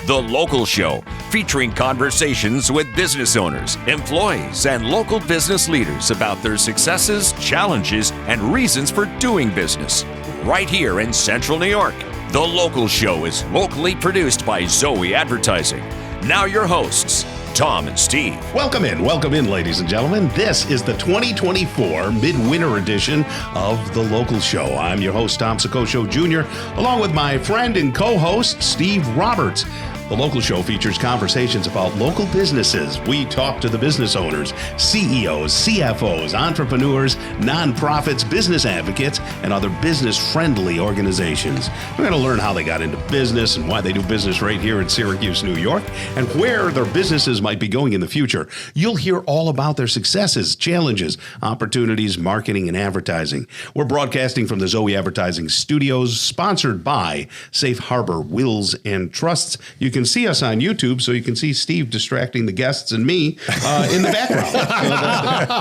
The Local Show, featuring conversations with business owners, employees, and local business leaders about their successes, challenges, and reasons for doing business. Right here in Central New York. The Local Show is locally produced by Zoey Advertising. Now your hosts, Tom and Steve. Welcome in, ladies and gentlemen. This is the 2024 Midwinter edition of The Local Show. I'm your host, Tom Soccocio Jr., along with my friend and co-host, Steve Roberts. The Local Show features conversations about local businesses. We talk to the business owners, CEOs, CFOs, entrepreneurs, nonprofits, business advocates, and other business-friendly organizations. We're going to learn how they got into business and why they do business right here in Syracuse, New York, and where their businesses might be going in the future. You'll hear all about their successes, challenges, opportunities, marketing, and advertising. We're broadcasting from the Zoey Advertising Studios, sponsored by Safe Harbor Wills and Trusts. You can see us on YouTube, so you can see Steve distracting the guests and me in the background. So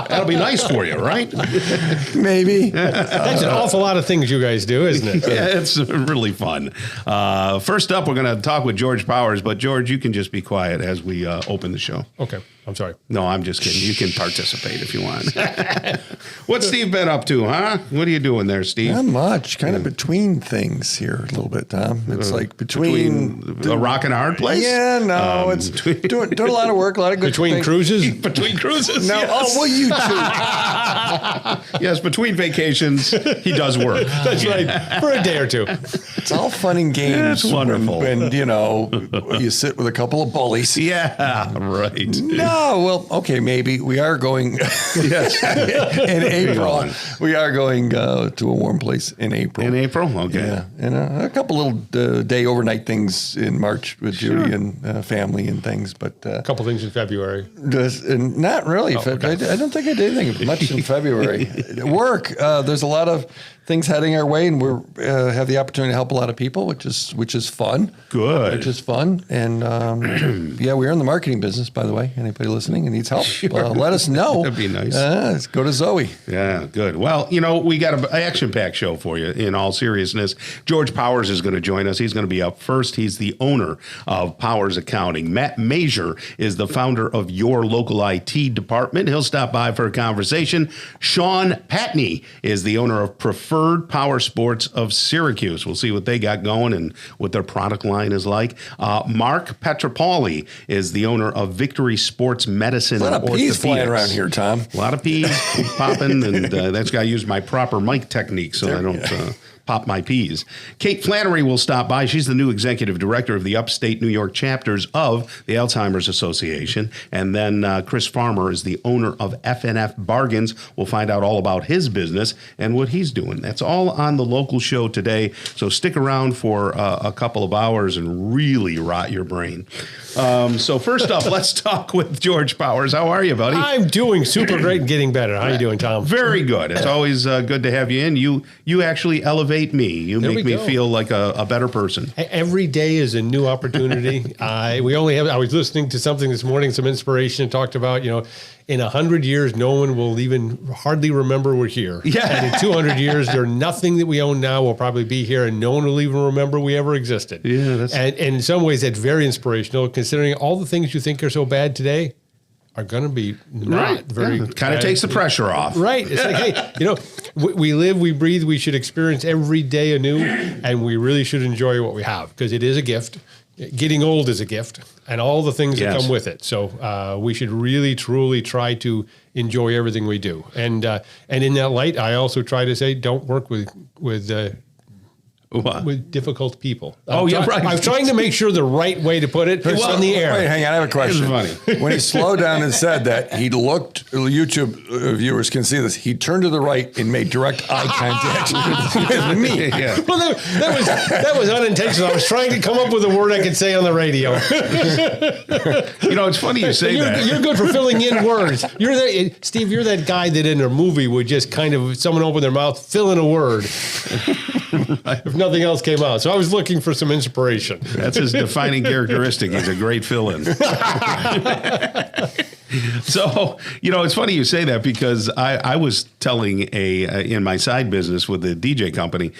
that'll be nice for you, right? Maybe. That's an awful lot of things you guys do, isn't it? Yeah, it's really fun. First up, we're going to talk with George Powers, but George, you can just be quiet as we open the show. Okay. I'm sorry. No, I'm just kidding. You can participate if you want. What's Steve been up to, huh? What are you doing there, Steve? Not much. Kind of between things here a little bit, Tom. It's like between a rock and a hard place? Yeah, no. It's doing a lot of work, a lot of good Between things. cruises? Between cruises? No. Yes. Oh, well, you too. Yes, between vacations, he does work. That's right. For a day or two. It's all fun and games. That's wonderful. When you sit with a couple of bullies. Yeah, right. No, well, okay, maybe we are going. Yes. In April, we are going to a warm place in April. In April? Okay. Yeah, and a couple little day overnight things in March with Judy and family and things, but A couple things in February. not really. okay. I don't think I did anything much in February. Work. There's a lot of things heading our way, and we're have the opportunity to help a lot of people, which is fun. Good. Which is fun, and yeah, we're in the marketing business, by the way. Anybody listening and needs help, let us know. That'd be nice. Let's go to Zoey. Yeah, good. Well, we got an action-packed show for you, in all seriousness. George Powers is going to join us. He's going to be up first. He's the owner of Powers Accounting. Matt Major is the founder of Your Local IT Department. He'll stop by for a conversation. Sean Patney is the owner of Preferred Powersports of Syracuse. We'll see what they got going and what their product line is like. Mark Petropoli is the owner of Victory Sports Medicine. A lot of peas flying around here, Tom. A lot of peas popping, and that's got to use my proper mic technique so I don't pop my peas. Kate Flannery will stop by. She's the new executive director of the Upstate New York chapters of the Alzheimer's Association. And then Chris Farmer is the owner of F&F Bargains. We'll find out all about his business and what he's doing. That's all on the Local Show today. So stick around for a couple of hours and really rot your brain. So first up, let's talk with George Powers. How are you, buddy? I'm doing super great and getting better. How are you doing, Tom? Very good. It's always good to have you in. You actually elevate me. You make me feel like a better person. Every day is a new opportunity. I was listening to something this morning, some inspiration, and talked about, in 100 years, no one will even hardly remember we're here. Yeah. And in 200 years, nothing that we own now will probably be here, and no one will even remember we ever existed. Yeah. And in some ways, that's very inspirational, considering all the things you think are so bad today are going to be not very... It kind of takes the pressure off. Right. It's like, hey, we live, we breathe, we should experience every day anew, and we really should enjoy what we have, because it is a gift. Getting old is a gift, and all the things that come with it. So we should really, truly try to enjoy everything we do. And in that light, I also try to say, don't work with difficult people. Right. I was trying to make sure the right way to put it on the air. Wait, hang on, I have a question. Funny. When he slowed down and said that, he looked, YouTube viewers can see this, he turned to the right and made direct eye contact with me. Yeah. Well, that was unintentional. I was trying to come up with a word I could say on the radio. It's funny you say that. You're good for filling in words. Steve, you're that guy that in a movie would just kind of, someone open their mouth, fill in a word. If nothing else came out. So I was looking for some inspiration. That's his defining characteristic. He's a great fill-in. So, it's funny you say that, because I was telling in my side business with the DJ company,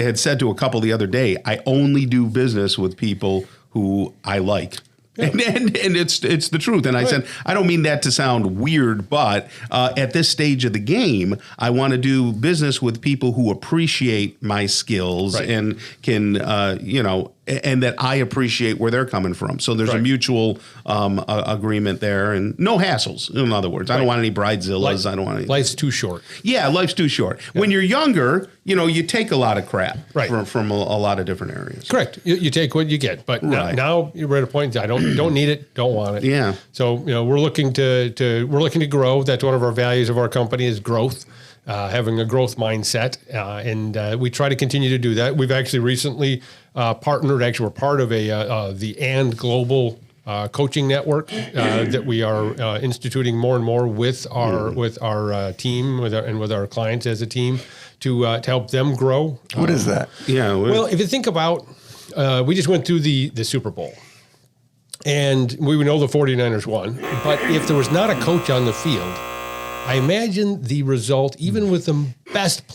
had said to a couple the other day, I only do business with people who I like. Yeah. And it's the truth. And I said, I don't mean that to sound weird, but at this stage of the game, I want to do business with people who appreciate my skills and can, and that I appreciate where they're coming from. So there's a mutual agreement there, and no hassles. In other words, I don't want any bridezillas. I don't want any. Life's too short. Yeah, life's too short. Yeah. When you're younger, you take a lot of crap from a lot of different areas. Correct. You take what you get, but now you're at a point I don't need it, don't want it. Yeah. So we're looking to grow. That's one of our values of our company is growth. Having a growth mindset, and we try to continue to do that. We've actually recently partnered. Actually, we're part of the And Global coaching network that we are instituting more and more with our team, with our clients as a team to help them grow. What is that? Yeah. Well, if you think about, we just went through the Super Bowl. And we know the 49ers won. But if there was not a coach on the field, I imagine the result, even with the best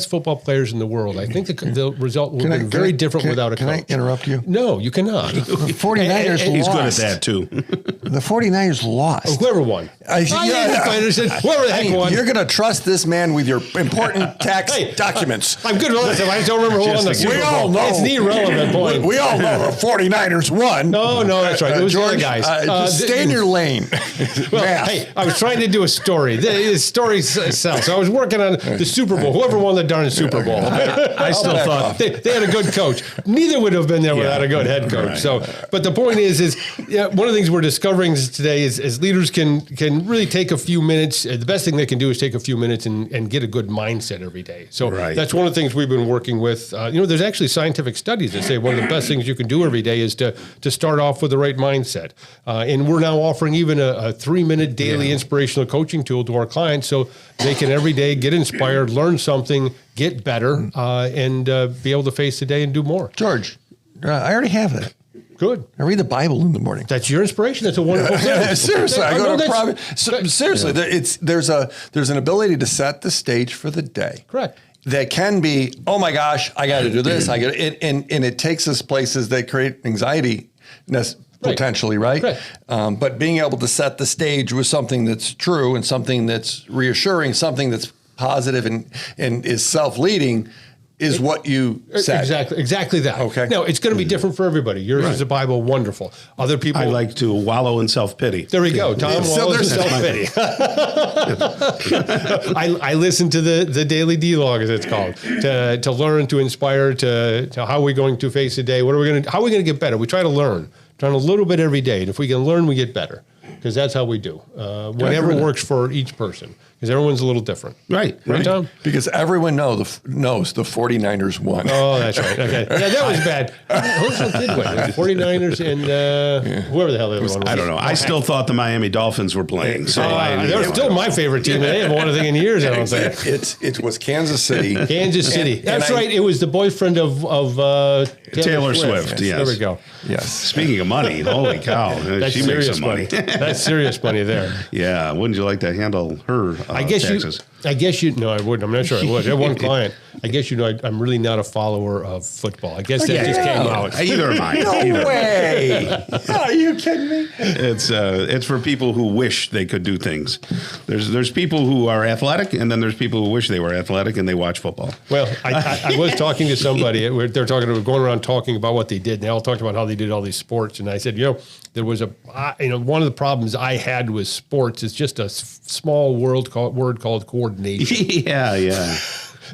football players in the world, I think the result would have been very different without a coach. Can I interrupt you? No, you cannot. The 49ers lost. He's good at that, too. The 49ers lost. Whoever won. Whoever the heck won. You're going to trust this man with your important tax documents. I'm good relative. I just don't remember who won the Super Bowl. We all know. It's the irrelevant point. We all know the 49ers won. No, that's right. It was George, the other guys. Stay in your lane. Well, hey, I was trying to do a story. The story sells. So I was working on the Super Bowl. Whoever won the darn Super Bowl. I still thought they had a good coach. Neither would have been there without a good head coach. Right. So, but the point is one of the things we're discovering today is leaders can really take a few minutes. The best thing they can do is take a few minutes and get a good mindset every day. So that's one of the things we've been working with. There's actually scientific studies that say one of the best things you can do every day is to start off with the right mindset. And we're now offering even a 3-minute daily inspirational coaching tool to our clients so they can every day get inspired, learn something, get better, and be able to face the day and do more. George, I already have that. Good. I read the Bible in the morning. That's your inspiration. That's a wonderful thing. Seriously, I go to seriously, there's an ability to set the stage for the day. Correct. That can be, oh my gosh, I got to do this. I got and it takes us places that create anxiety. Potentially, right? But being able to set the stage with something that's true and something that's reassuring, something that's positive and is self-leading is what you said. Exactly that. Okay. No, it's going to be different for everybody. Yours is a Bible, wonderful. Other people. I like to wallow in self-pity. There we go. Tom wallows in self-pity. I listen to the daily D-log, as it's called, to learn, to inspire, to how are we going to face the day? How are we going to get better? We try to learn. Trying a little bit every day. And if we can learn, we get better. Because that's how we do. Whatever works for each person. Because everyone's a little different. Right, Tom? Because everyone knows the 49ers won. Oh, that's right. Okay. Yeah, that was bad. Who did win? The 49ers and whoever the hell the other one was. I don't know. I still thought the Miami Dolphins were playing. So they're still my favorite team. They haven't won a thing in years, I don't think. It was Kansas City. Kansas City. That's right. It was the boyfriend of Taylor Swift. Yes. There we go. Yes. Speaking of money, holy cow. She makes some money. That's serious money there. Yeah. Wouldn't you like to handle her taxes? No, I wouldn't. I'm not sure I would. I have one client. I guess I'm really not a follower of football. I guess that just came out. Either am I. No way. Are you kidding me? It's for people who wish they could do things. There's people who are athletic, and then there's people who wish they were athletic and they watch football. Well, I was talking to somebody. They're going around talking about what they did. And they all talked about how they did all these sports. And I said, there was one of the problems I had with sports is just a small word called coordination. Yeah.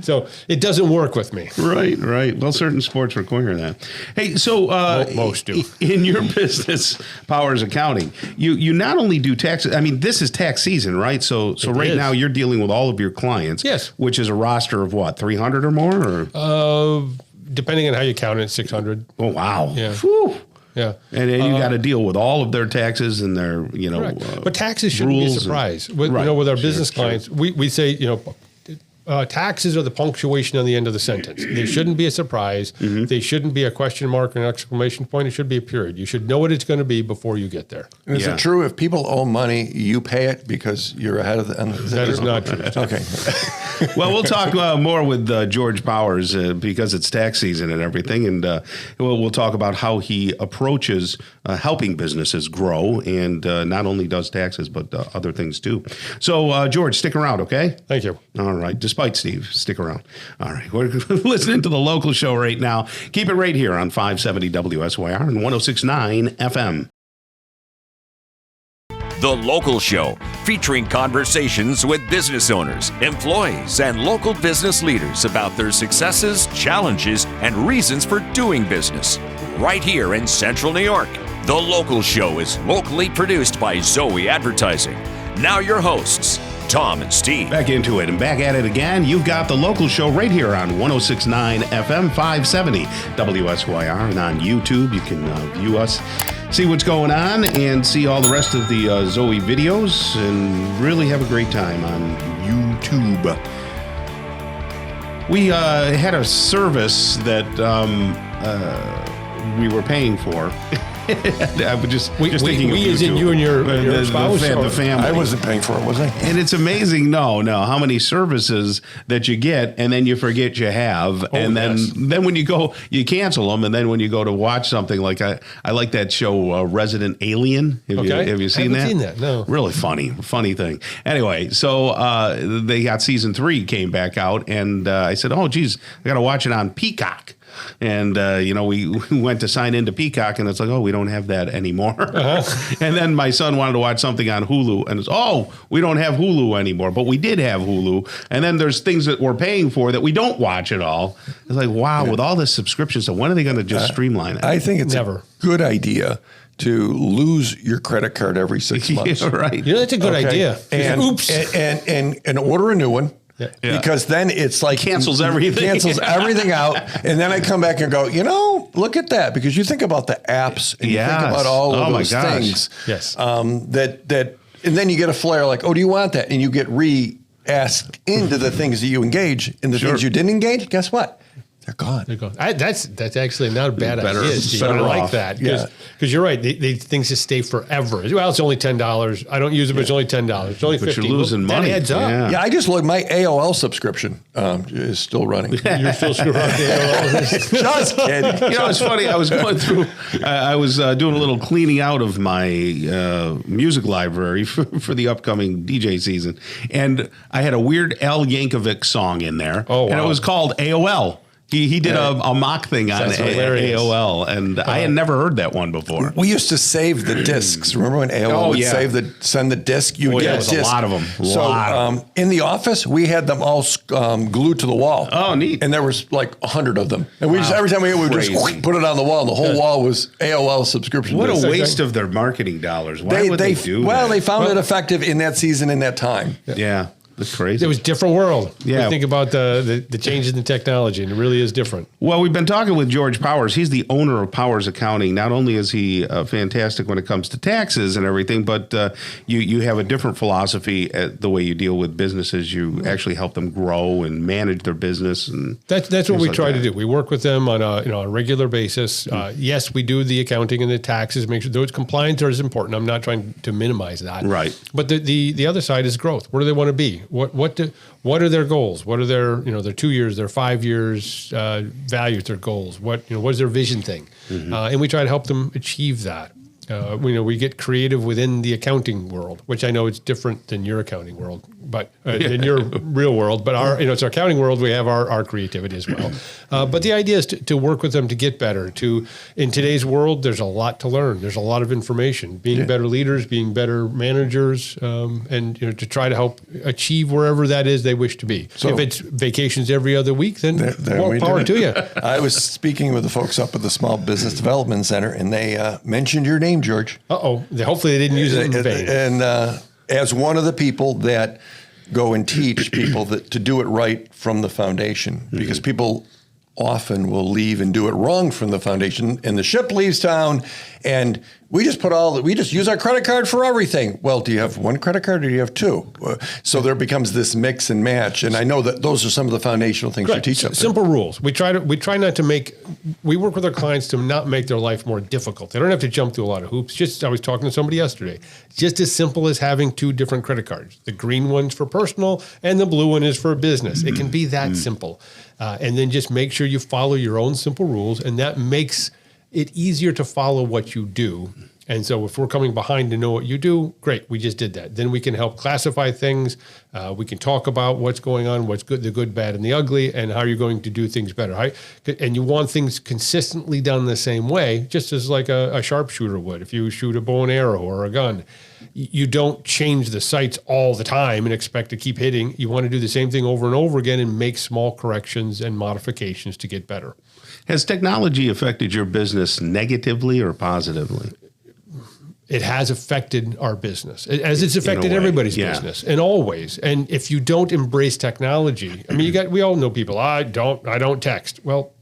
So it doesn't work with me. Right. Well, certain sports require that. Hey, so most do. In your business, Powers Accounting, you not only do taxes. I mean, this is tax season, right? So right now you're dealing with all of your clients. Yes. Which is a roster of what, 300 or more? Or? Depending on how you count it, 600. Oh wow. Yeah. Whew. Yeah, and you got to deal with all of their taxes and their, but taxes shouldn't be a surprise. With our business clients, we say, taxes are the punctuation on the end of the sentence. They shouldn't be a surprise. Mm-hmm. They shouldn't be a question mark or an exclamation point. It should be a period. You should know what it's going to be before you get there. And is it true if people owe money, you pay it because you're ahead of the? That is not true. Okay. Well, we'll talk more with George Powers because it's tax season and everything, and we'll talk about how he approaches helping businesses grow, and not only does taxes but other things too. So, George, stick around, okay? Thank you. All right. Despite Steve, stick around. All right. We're listening to the local show right now. Keep it right here on 570 WSYR and 106.9 FM. The Local Show, featuring conversations with business owners, employees, and local business leaders about their successes, challenges, and reasons for doing business. Right here in Central New York. The Local Show is locally produced by Zoey Advertising. Now your hosts, Tom and Steve. Back into it and back at it again. You've got the local show right here on 106.9 FM 570 WSYR, and on YouTube you can view us, see what's going on, and see all the rest of the Zoey videos, and really have a great time on YouTube. We had a service that we were paying for. I was just thinking we as in you and your spouse? The family. I wasn't paying for it, was I? And it's amazing, no, how many services that you get, and then you forget you have, and then when you go, you cancel them, and then when you go to watch something, like I like that show Resident Alien. Have you seen that? I haven't seen that, no. Really funny thing. Anyway, so they got season 3 came back out, and I said, oh, geez, I got to watch it on Peacock. And, we went to sign into Peacock, and it's like, oh, we don't have that anymore. And then my son wanted to watch something on Hulu, and it's, oh, we don't have Hulu anymore. But we did have Hulu. And then there's things that we're paying for that we don't watch at all. It's like, wow, with all this subscription stuff, when are they going to just streamline it? I think it's a good idea to lose your credit card every 6 months. Yeah, right. That's a good idea. And, oops. And order a new one. Yeah. Because then it's like cancels everything. Cancels everything out, and then I come back and go, look at that, because you think about the apps and you think about all of those things. Yes. That and then you get a flare like, oh, do you want that? And you get asked into the things that you engage, and the things you didn't engage. Guess what? They're gone. That's actually not a bad idea, Steve. I like that because you're right. They things just stay forever. Well, it's only $10. I don't use it, but it's only $10. It's only $50. But you're losing money. That adds up. Yeah, I just looked. My AOL subscription is still running. You're still screwing around with AOL. Just kidding. It's funny. I was going through. I was doing a little cleaning out of my music library for the upcoming DJ season, and I had a weird Al Yankovic song in there. Oh, wow. And it was called AOL. He did a mock thing on AOL, and I had never heard that one before. We used to save the discs. Remember when AOL would send the disc? You would get a disc. A lot of them. So in the office, we had them all glued to the wall. Oh, neat. And there was like 100 of them. And we just every time we would just put it on the wall, and the whole wall was AOL subscription. What a waste of their marketing dollars. Why would they do that? Well, they found it effective in that season, in that time. Yeah. That's crazy. It was a different world. Yeah. We think about the changes in technology, and it really is different. Well, we've been talking with George Powers. He's the owner of Powers Accounting. Not only is he fantastic when it comes to taxes and everything, but you have a different philosophy at the way you deal with businesses. You actually help them grow and manage their business. And that's what we try to do. We work with them on a regular basis. Yes, we do the accounting and the taxes. Make sure those compliance is important. I'm not trying to minimize that. Right. But the other side is growth. Where do they want to be? What are their goals? What are their their 2 years, their 5 years values, their goals? What is their vision thing? And we try to help them achieve that. We get creative within the accounting world, which I know it's different than your accounting world, but in your real world. But it's our accounting world. We have our creativity as well. But the idea is to work with them to get better. In today's world, there's a lot to learn. There's a lot of information. Being better leaders, being better managers, and to try to help achieve wherever that is they wish to be. So if it's vacations every other week, then more power to you. I was speaking with the folks up at the Small Business Development Center, and they mentioned your name, George. Hopefully they didn't use it in vain. And as one of the people that go and teach people to do it right from the foundation, because people often will leave and do it wrong from the foundation, and the ship leaves town, and we just use our credit card for everything. Well, do you have one credit card or do you have two? So there becomes this mix and match, and I know that those are some of the foundational things you teach them. Simple rules. We try not to we work with our clients to not make their life more difficult. They don't have to jump through a lot of hoops. I was talking to somebody yesterday. Just as simple as having two different credit cards. The green one's for personal and the blue one is for business. It can be that simple. And then just make sure you follow your own simple rules, and that makes it easier to follow what you do. And so if we're coming behind to know what you do, great, we just did that. Then we can help classify things. We can talk about what's going on, what's good, the good, bad, and the ugly, and how you're going to do things better. And you want things consistently done the same way, just as like a sharpshooter would. If you shoot a bow and arrow or a gun, you don't change the sights all the time and expect to keep hitting. You want to do the same thing over and over again and make small corrections and modifications to get better. Has technology affected your business negatively or positively? It has affected our business, as it's affected everybody's business, and always. And if you don't embrace technology, I mean, we all know people. I don't text. Well,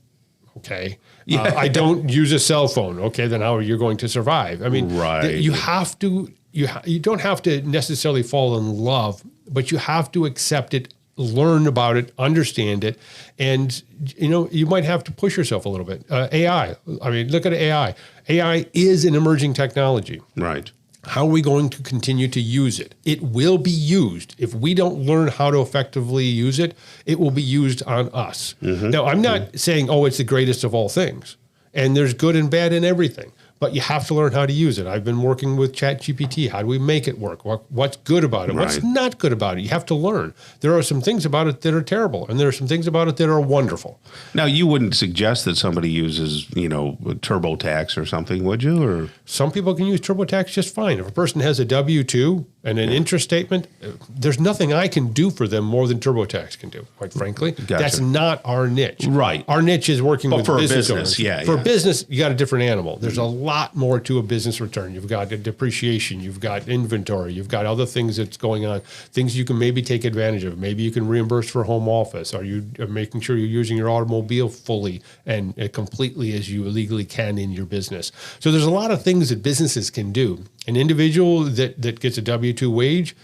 okay. I don't use a cell phone. Okay, then how are you going to survive? I mean, you have to. You don't have to necessarily fall in love, but you have to accept it, learn about it, understand it, and you might have to push yourself a little bit. AI. I mean, look at AI. AI is an emerging technology. Right. How are we going to continue to use it? It will be used. If we don't learn how to effectively use it, it will be used on us. Mm-hmm. Now, I'm not saying, it's the greatest of all things. And there's good and bad in everything. But you have to learn how to use it. I've been working with ChatGPT. How do we make it work? What's good about it? What's not good about it? You have to learn. There are some things about it that are terrible, and there are some things about it that are wonderful. Now, you wouldn't suggest that somebody uses, TurboTax or something, would you? Or some people can use TurboTax just fine. If a person has a W-2 and an interest statement, there's nothing I can do for them more than TurboTax can do, quite frankly. Gotcha. That's not our niche. Right. Our niche is working with business owners. For a business, you got a different animal. There's a lot more to a business return. You've got depreciation, you've got inventory, you've got other things that's going on, things you can maybe take advantage of. Maybe you can reimburse for home office. Are you making sure you're using your automobile fully and completely as you legally can in your business? So there's a lot of things that businesses can do. An individual that gets a W-2 wage,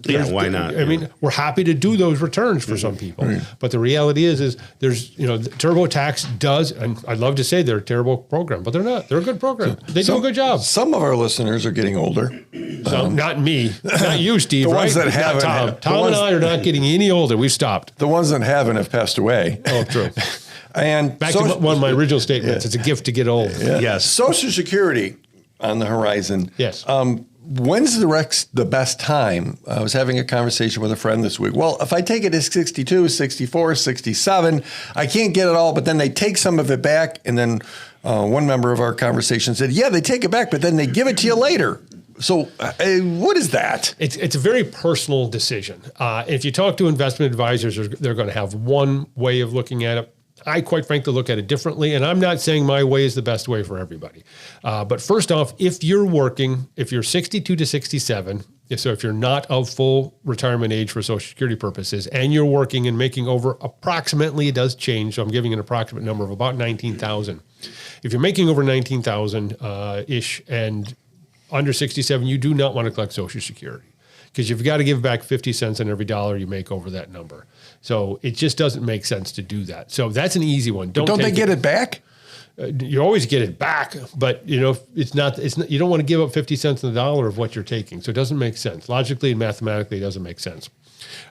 why not? I mean, we're happy to do those returns for some people, but the reality is there's, TurboTax does, and I'd love to say they're a terrible program, but they're not. They're a good program. They do a good job. Some of our listeners are getting older. Not me, not you, Steve. The ones that haven't. Tom and I are not getting any older. We've stopped. The ones that haven't have passed away. Oh, true. And back to one of my original statements. It's a gift to get old. Yeah. Yes. Social Security on the horizon. Yes. When's the best time? I was having a conversation with a friend this week. Well, if I take it at 62, 64, 67, I can't get it all, but then they take some of it back. And then one member of our conversation said, they take it back, but then they give it to you later. So what is that? It's a very personal decision. If you talk to investment advisors, they're going to have one way of looking at it. I quite frankly look at it differently, and I'm not saying my way is the best way for everybody. But first off, if you're working, if you're 62 to 67, if you're not of full retirement age for Social Security purposes, and you're working and making over approximately, it does change, so I'm giving an approximate number of about $19,000. If you're making over $19,000-ish and under 67, you do not want to collect Social Security, because you've got to give back 50 cents on every dollar you make over that number. So it just doesn't make sense to do that. So that's an easy one. Don't they get it back? You always get it back, but it's not. You don't want to give up 50 cents on the dollar of what you're taking. So it doesn't make sense. Logically and mathematically, it doesn't make sense.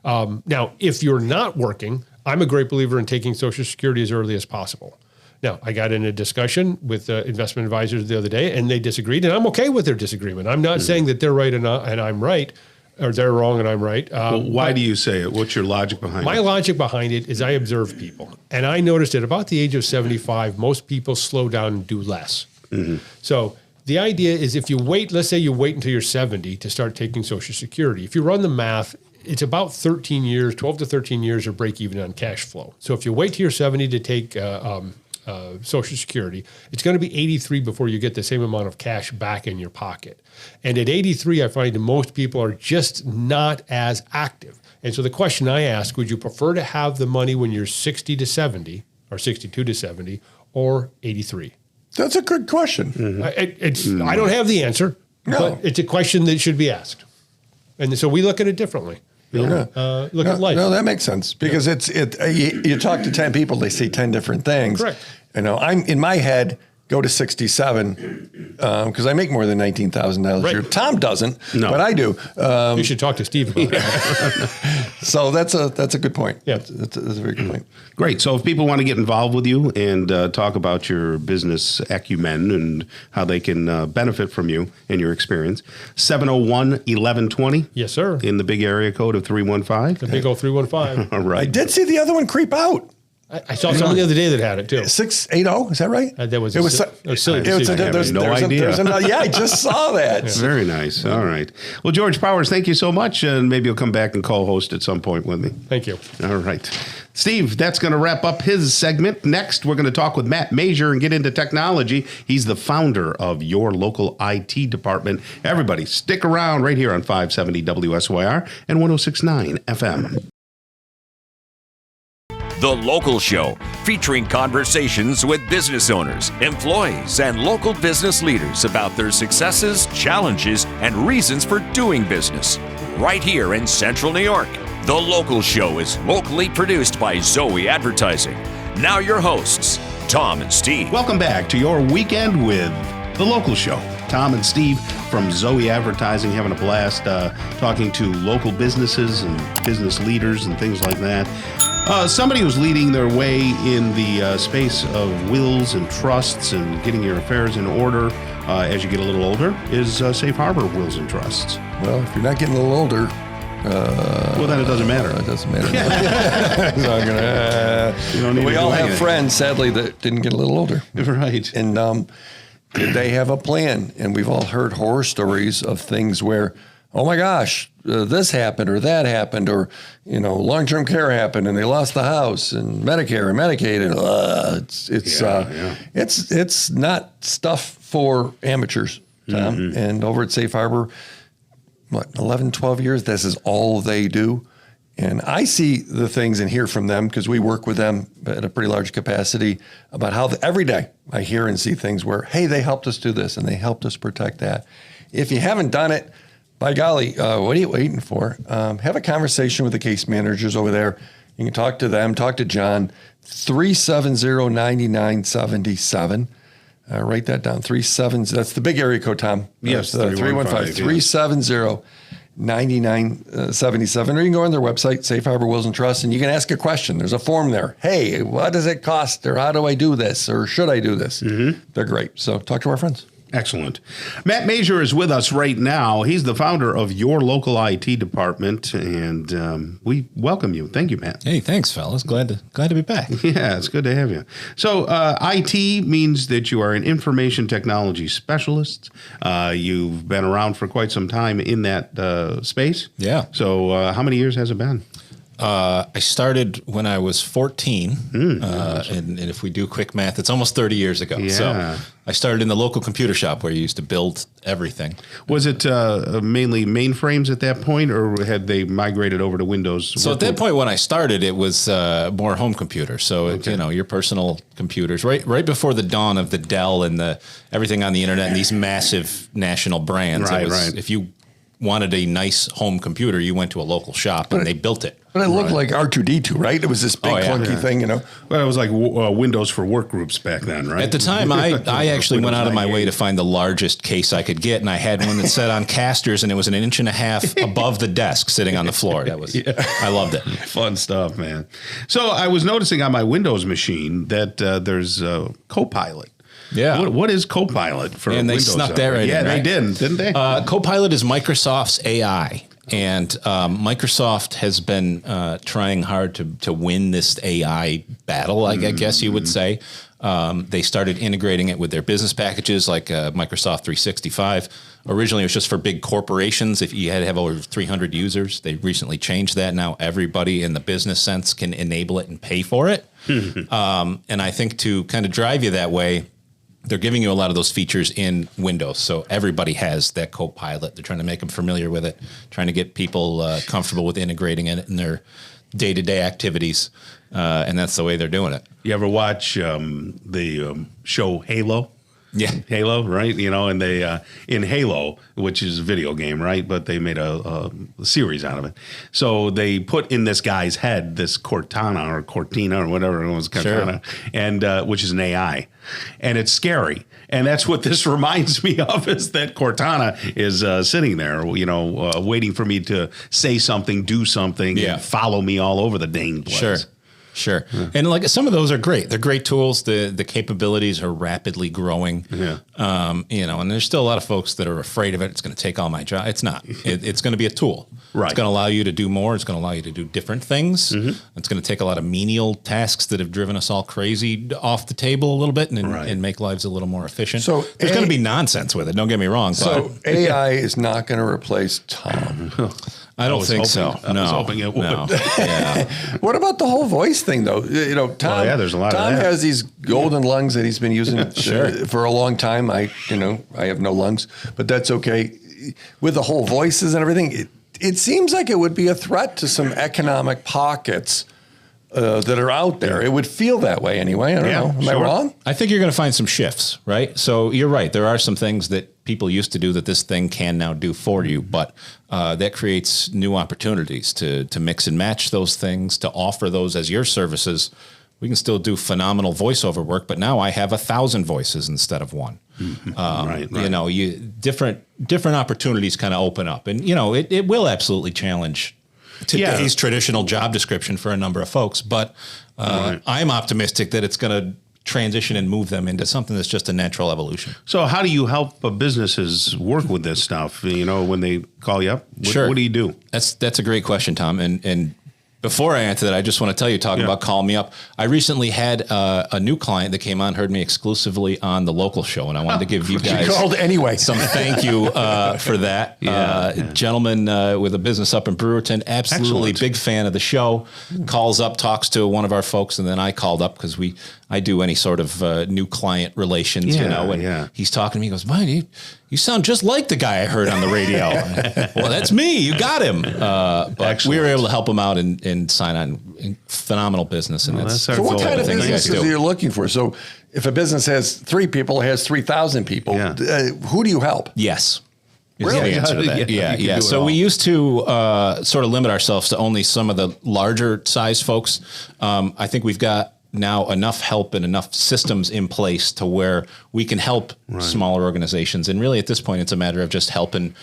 Now, if you're not working, I'm a great believer in taking Social Security as early as possible. Now, I got in a discussion with investment advisors the other day, and they disagreed, and I'm okay with their disagreement. I'm not saying that they're right and I'm right, or they're wrong and I'm right. Why do you say it? What's your logic behind it? My logic behind it is I observe people. And I noticed at about the age of 75, most people slow down and do less. Mm-hmm. So the idea is if you wait, let's say you wait until you're 70 to start taking Social Security. If you run the math, it's about 12 to 13 years or break even on cash flow. So if you wait till you're 70 to take Social Security, it's going to be 83 before you get the same amount of cash back in your pocket. And at 83, I find that most people are just not as active. And so the question I ask, would you prefer to have the money when you're 60 to 70 or 62 to 70 or 83? That's a good question. Mm-hmm. I don't have the answer, but it's a question that should be asked. And so we look at it differently. Look at life. No, that makes sense because you talk to 10 people, they say 10 different things. Correct. I'm in my head, go to 67 because I make more than $19,000 a year. Tom doesn't, but I do. You should talk to Steve about that. So that's a good point. Yeah. That's a very good point. Great. So if people want to get involved with you and talk about your business acumen and how they can benefit from you and your experience, 701-1120. Yes, sir. In the big area code of 315. The big old 315. All right. I did see the other one creep out. I saw someone the other day that had it too. 680, is that right? It was silly. idea. I just saw that. Very nice. All right. Well, George Powers, thank you so much. And maybe you'll come back and co-host at some point with me. Thank you. All right. Steve, that's going to wrap up his segment. Next, we're going to talk with Matt Major and get into technology. He's the founder of Your Local IT Department. Everybody, stick around right here on 570 WSYR and 106.9 FM. The Local Show, featuring conversations with business owners, employees, and local business leaders about their successes, challenges, and reasons for doing business. Right here in Central New York. The Local Show is locally produced by Zoey Advertising. Now your hosts, Tom and Steve. Welcome back to your weekend with The Local Show. Tom and Steve from Zoey Advertising having a blast talking to local businesses and business leaders and things like that. Somebody who's leading their way in the space of wills and trusts and getting your affairs in order as you get a little older is Safe Harbor Wills and Trusts. Well, if you're not getting a little older, well, then it doesn't matter. It doesn't matter. We all have friends, sadly, that didn't get a little older. Right. And they have a plan. And we've all heard horror stories of things where, oh my gosh, this happened or that happened, or long-term care happened and they lost the house, and Medicare and Medicaid, and it's not stuff for amateurs, Tom. Mm-hmm. And over at Safe Harbor, 11, 12 years, this is all they do. And I see the things and hear from them because we work with them at a pretty large capacity about how every day I hear and see things where, hey, they helped us do this and they helped us protect that. If you haven't done it, by golly, what are you waiting for? Have a conversation with the case managers over there. You can talk to them, talk to John, 370-9977. Write that down, 37. That's the big area code, Tom. Yes, 315. 370-9977. Or you can go on their website, Safe Harbor Wills and Trusts, and you can ask a question. There's a form there. Hey, what does it cost? Or how do I do this? Or should I do this? Mm-hmm. They're great. So talk to our friends. Excellent. Matt Major is with us right now. He's the founder of Your Local IT Department, and we welcome you. Thank you, Matt. Hey, thanks, fellas. Glad to be back. Yeah, it's good to have you. So IT means that you are an information technology specialist. You've been around for quite some time in that space. Yeah. So how many years has it been? I started when I was 14, and if we do quick math, it's almost 30 years ago. Yeah. So I started in the local computer shop where you used to build everything. Was it mainly mainframes at that point, or had they migrated over to Windows? So at that point when I started, it was more home computers. So, your personal computers, right before the dawn of the Dell and everything on the internet and these massive national brands. Right. If you wanted a nice home computer, you went to a local shop and they built it. But it looked like R2-D2, right? It was this big clunky thing, Well, it was like Windows for work groups back then, right? At the time, I actually went out of my way to find the largest case I could get, and I had one that sat on casters, and it was 1.5 inches above the desk sitting on the floor. That was, I loved it. Fun stuff, man. So I was noticing on my Windows machine that there's Copilot. Yeah. What is Copilot for and Windows? They snuck that right in. Yeah, they didn't they? Copilot is Microsoft's AI. And Microsoft has been trying hard to win this AI battle, I guess you would say. They started integrating it with their business packages like Microsoft 365. Originally, it was just for big corporations. If you had to have over 300 users, they recently changed that. Now everybody in the business sense can enable it and pay for it. And I think to kind of drive you that way, they're giving you a lot of those features in Windows. So everybody has that Copilot. They're trying to make them familiar with it, trying to get people comfortable with integrating it in their day-to-day activities. And that's the way they're doing it. You ever watch the show Halo? Yeah. Halo, right? You know, and they in Halo, which is a video game, right? But they made a series out of it. So they put in this guy's head this Cortana or whatever it was, Cortana, and which is an AI, and it's scary. And that's what this reminds me of, is that Cortana is sitting there, you know, waiting for me to say something, do something, and follow me all over the dang place. Sure. Yeah. And like some of those are great. They're great tools. The capabilities are rapidly growing. Yeah. You know, and there's still a lot of folks that are afraid of it. It's going to take all my job. It's not. It's going to be a tool. Right. It's going to allow you to do more. It's going to allow you to do different things. Mm-hmm. It's going to take a lot of menial tasks that have driven us all crazy off the table a little bit and make lives a little more efficient. So there's going to be nonsense with it. Don't get me wrong. So AI is not going to replace Tom. I don't think so. I was hoping it would. No. Yeah. What about the whole voice thing, though? You know, Tom. There's a lot Tom of that. has these golden lungs that he's been using for a long time. I have no lungs, but that's okay. With the whole voices and everything, it seems like it would be a threat to some economic pockets that are out there. It would feel that way anyway. I don't know. Am I wrong? I think you're going to find some shifts, right? So you're right. There are some things that people used to do that this thing can now do for you, but that creates new opportunities to mix and match those things, to offer those as your services. We can still do phenomenal voiceover work, but now I have 1,000 voices instead of one. Right. You know, different opportunities kind of open up, and you know, it will absolutely challenge today's traditional job description for a number of folks, but I'm optimistic that it's going to transition and move them into something that's just a natural evolution. So how do you help businesses work with this stuff? You know, when they call you up, what do you do? That's a great question, Tom. And before I answer that, I just want to tell you, talking about Call Me Up, I recently had a new client that came on, heard me exclusively on the local show, and I wanted to give you guys some thank you for that. Gentleman with a business up in Brewerton, absolutely big fan of the show, calls up, talks to one of our folks, and then I called up because I do any sort of new client relations, and he's talking to me, he goes, "Man, you sound just like the guy I heard on the radio." Well, that's me. You got him. But we were able to help him out and sign on phenomenal business. And so what kind of businesses are you looking for? So if a business has 3 people, it has 3,000 people, who do you help? Yes. Really? The answer to that. Yeah. So we used to sort of limit ourselves to only some of the larger size folks. I think we've got now enough help and enough systems in place to where we can help smaller organizations. And really at this point, it's a matter of just helping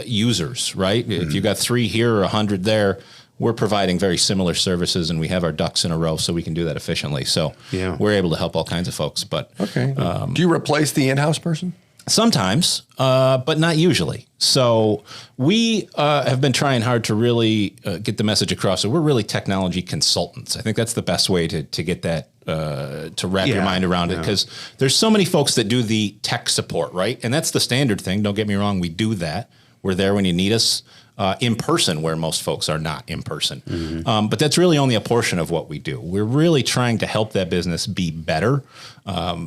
users, right? Mm-hmm. If you've got 3 here or 100 there, we're providing very similar services and we have our ducks in a row so we can do that efficiently. So we're able to help all kinds of folks. But do you replace the in-house person? Sometimes, but not usually. So we have been trying hard to really get the message across. So we're really technology consultants. I think that's the best way to get that, to wrap your mind around it. Because there's so many folks that do the tech support, right? And that's the standard thing. Don't get me wrong. We do that. We're there when you need us. In person, where most folks are not in person. Mm-hmm. But that's really only a portion of what we do. We're really trying to help that business be better,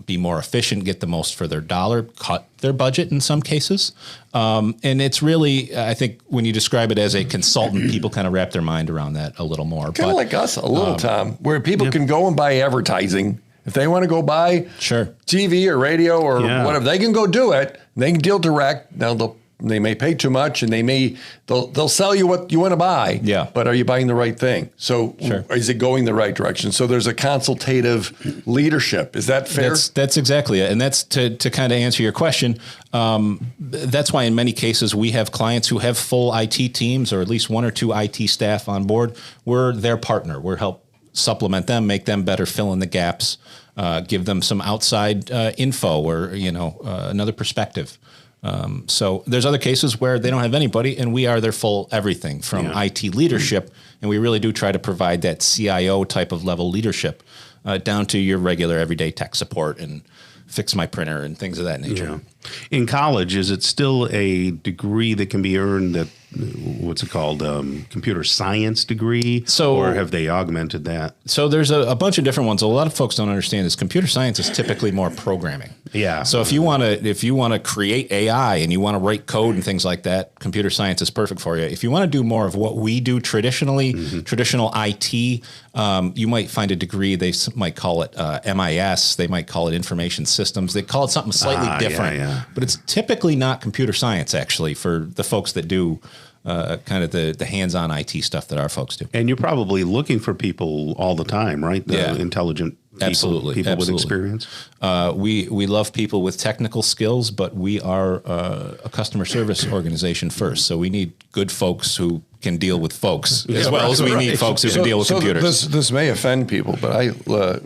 be more efficient, get the most for their dollar, cut their budget in some cases. And it's really, I think when you describe it as a consultant, people kind of wrap their mind around that a little more. Kind of like us a little, Tom, where people can go and buy advertising. If they want to go buy TV or radio or whatever, they can go do it. They can deal direct. Now they may pay too much, and they'll sell you what you want to buy. Yeah. But are you buying the right thing? So is it going the right direction? So there's a consultative leadership. Is that fair? That's exactly it. And that's to kind of answer your question. That's why in many cases we have clients who have full IT teams or at least 1 or 2 IT staff on board. We're their partner. We're help supplement them, make them better, fill in the gaps, give them some outside info or another perspective. So there's other cases where they don't have anybody and we are their full everything from IT leadership. And we really do try to provide that CIO type of level leadership down to your regular everyday tech support and fix my printer and things of that nature. In college, is it still a degree that can be earned that, what's it called, computer science degree? Or have they augmented that? So there's a bunch of different ones. A lot of folks don't understand is computer science is typically more programming. Yeah. So if you want to create AI and you want to write code and things like that, computer science is perfect for you. If you want to do more of what we do traditionally, traditional IT, you might find a degree. They might call it MIS. They might call it information systems. They call it something slightly different. Yeah. But it's typically not computer science, actually, for the folks that do kind of the hands-on IT stuff that our folks do. And you're probably looking for people all the time, right? Intelligent people, people with experience. We love people with technical skills, but we are a customer service organization first. So we need good folks who can deal with folks as well as we need folks who can deal with computers. This may offend people, but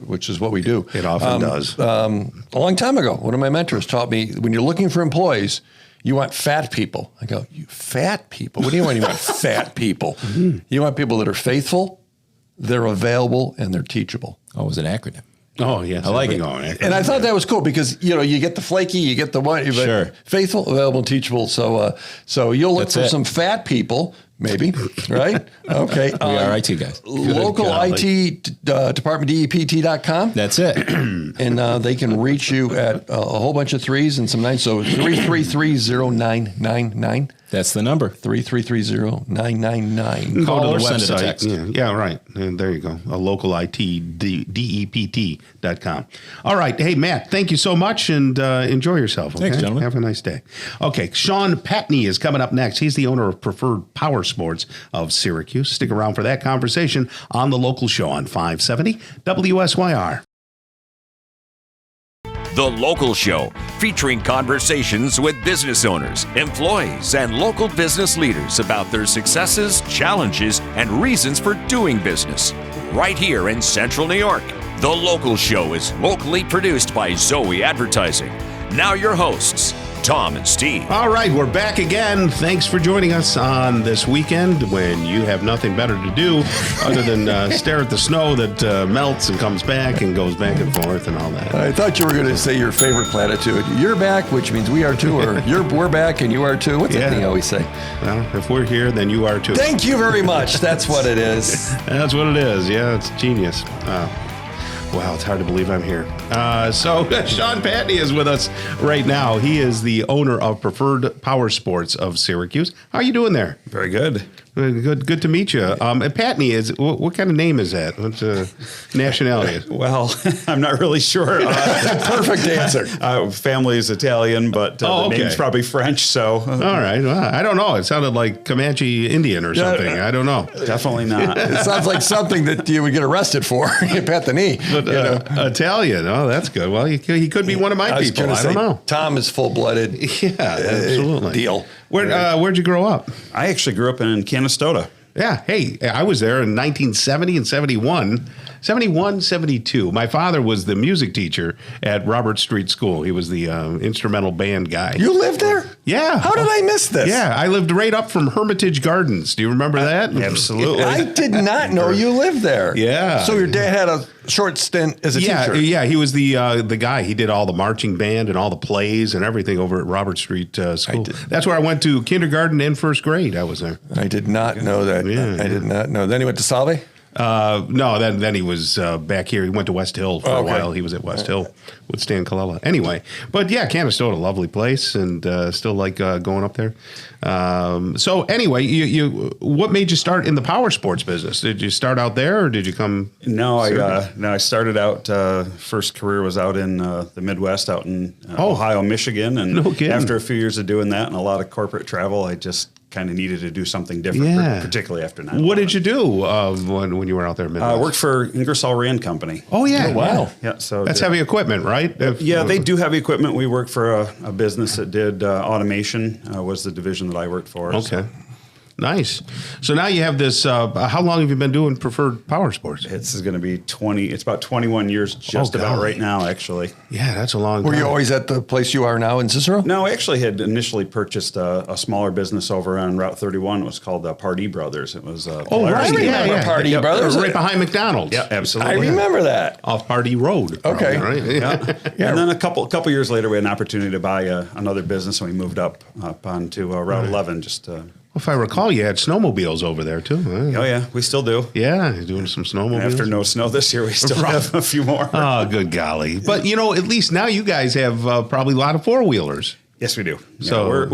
which is what we do. It often does. A long time ago, one of my mentors taught me, when you're looking for employees, you want fat people. I go, you fat people? What do you want? You want fat people. You want people that are faithful, they're available, and they're teachable. Oh, it was an acronym. Oh, yes. I like it. And I thought that was cool because, you get the flaky, you get the one, but faithful, available, and teachable. So you'll look for some fat people, maybe, right? Okay. We are IT guys. Local IT department, DEPT.com. That's it. And they can reach you at a whole bunch of threes and some nines. So 333-0999. That's the number. 333-0999. Call Call to or the send it a website. text. Yeah, right. And there you go. A local IT, DEPT.com. All right. Hey, Matt, thank you so much and enjoy yourself. Okay? Thanks, gentlemen. Have a nice day. Okay. Sean Patney is coming up next. He's the owner of Preferred Powersports of Syracuse. Stick around for that conversation on the local show on 570 WSYR. The Local Show, featuring conversations with business owners, employees, and local business leaders about their successes, challenges, and reasons for doing business. Right here in Central New York. The Local Show is locally produced by Zoey Advertising. Now your hosts, Tom and Steve. All right, we're back again. Thanks for joining us on this weekend when you have nothing better to do other than stare at the snow that melts and comes back and goes back and forth and all that. I thought you were going to say your favorite platitude. You're back, which means we are too, or we're back and you are too. What's that thing you always say? Well, if we're here, then you are too. Thank you very much. That's what it is. That's what it is. Yeah, it's genius. Wow, it's hard to believe I'm here. So Sean Patney is with us right now. He is the owner of Preferred Powersports of Syracuse. How are you doing there? Very good. Good to meet you. And Patney, what kind of name is that? What's nationality? Well, I'm not really sure. Perfect answer. Family is Italian, but the name's probably French. So, all right. Well, I don't know. It sounded like Comanche Indian or something. I don't know. Definitely not. It sounds like something that you would get arrested for. You pat the knee. But, Italian. Oh, that's good. Well, he could be one of my people. I don't know. Tom is full-blooded. Yeah, absolutely. Deal. Where'd you grow up? I actually grew up in Canastota. Yeah. Hey, I was there in 1970 and 71. 71, 72. My father was the music teacher at Robert Street School. He was the instrumental band guy. You lived there? Yeah. How did I miss this? Yeah, I lived right up from Hermitage Gardens. Do you remember that? Absolutely. I did not know you lived there. Yeah. So your dad had a short stint as a teacher. Yeah, he was the guy. He did all the marching band and all the plays and everything over at Robert Street School. That's where I went to kindergarten and first grade. I was there. I did not know that. Yeah. I did not know. Then he went to Salve? No, then he was back here. He went to West Hill for a while. He was at West Hill with Stan Colella. Anyway, but yeah, Canastota, lovely place, and still like going up there. So anyway, you what made you start in the power sports business? Did you start out there, or did you come? No, I started out. First career was out in the Midwest, out in Ohio, Michigan, and after a few years of doing that and a lot of corporate travel, I just kind of needed to do something different, particularly after 9/11. What did you do when you were out there in Midwest? I worked for Ingersoll Rand Company. Oh, yeah. Oh, wow. Yeah, so that's heavy equipment, right? Yeah, they do heavy equipment. We worked for a business that did automation, was the division that I worked for. Okay. Nice. So now you have this. How long have you been doing Preferred Powersports? It's going to be 20. It's about 21 years, just about right now, actually. Yeah, that's a long time. Were you always at the place you are now in Cicero? No, I actually had initially purchased a smaller business over on Route 31. It was called Pardee Brothers. It was right. I remember Pardee Brothers. Right behind McDonald's. Yeah, absolutely. I remember that. Off Pardee Road. Okay. Probably, right? Yeah. And then a couple years later, we had an opportunity to buy another business, and we moved up onto Route 11. If I recall, you had snowmobiles over there too. Oh yeah, we still do. Yeah, you're doing some snowmobiles. And after no snow this year, we still have a few more. Oh, good golly! But at least now you guys have probably a lot of four-wheelers. Yes, we do. So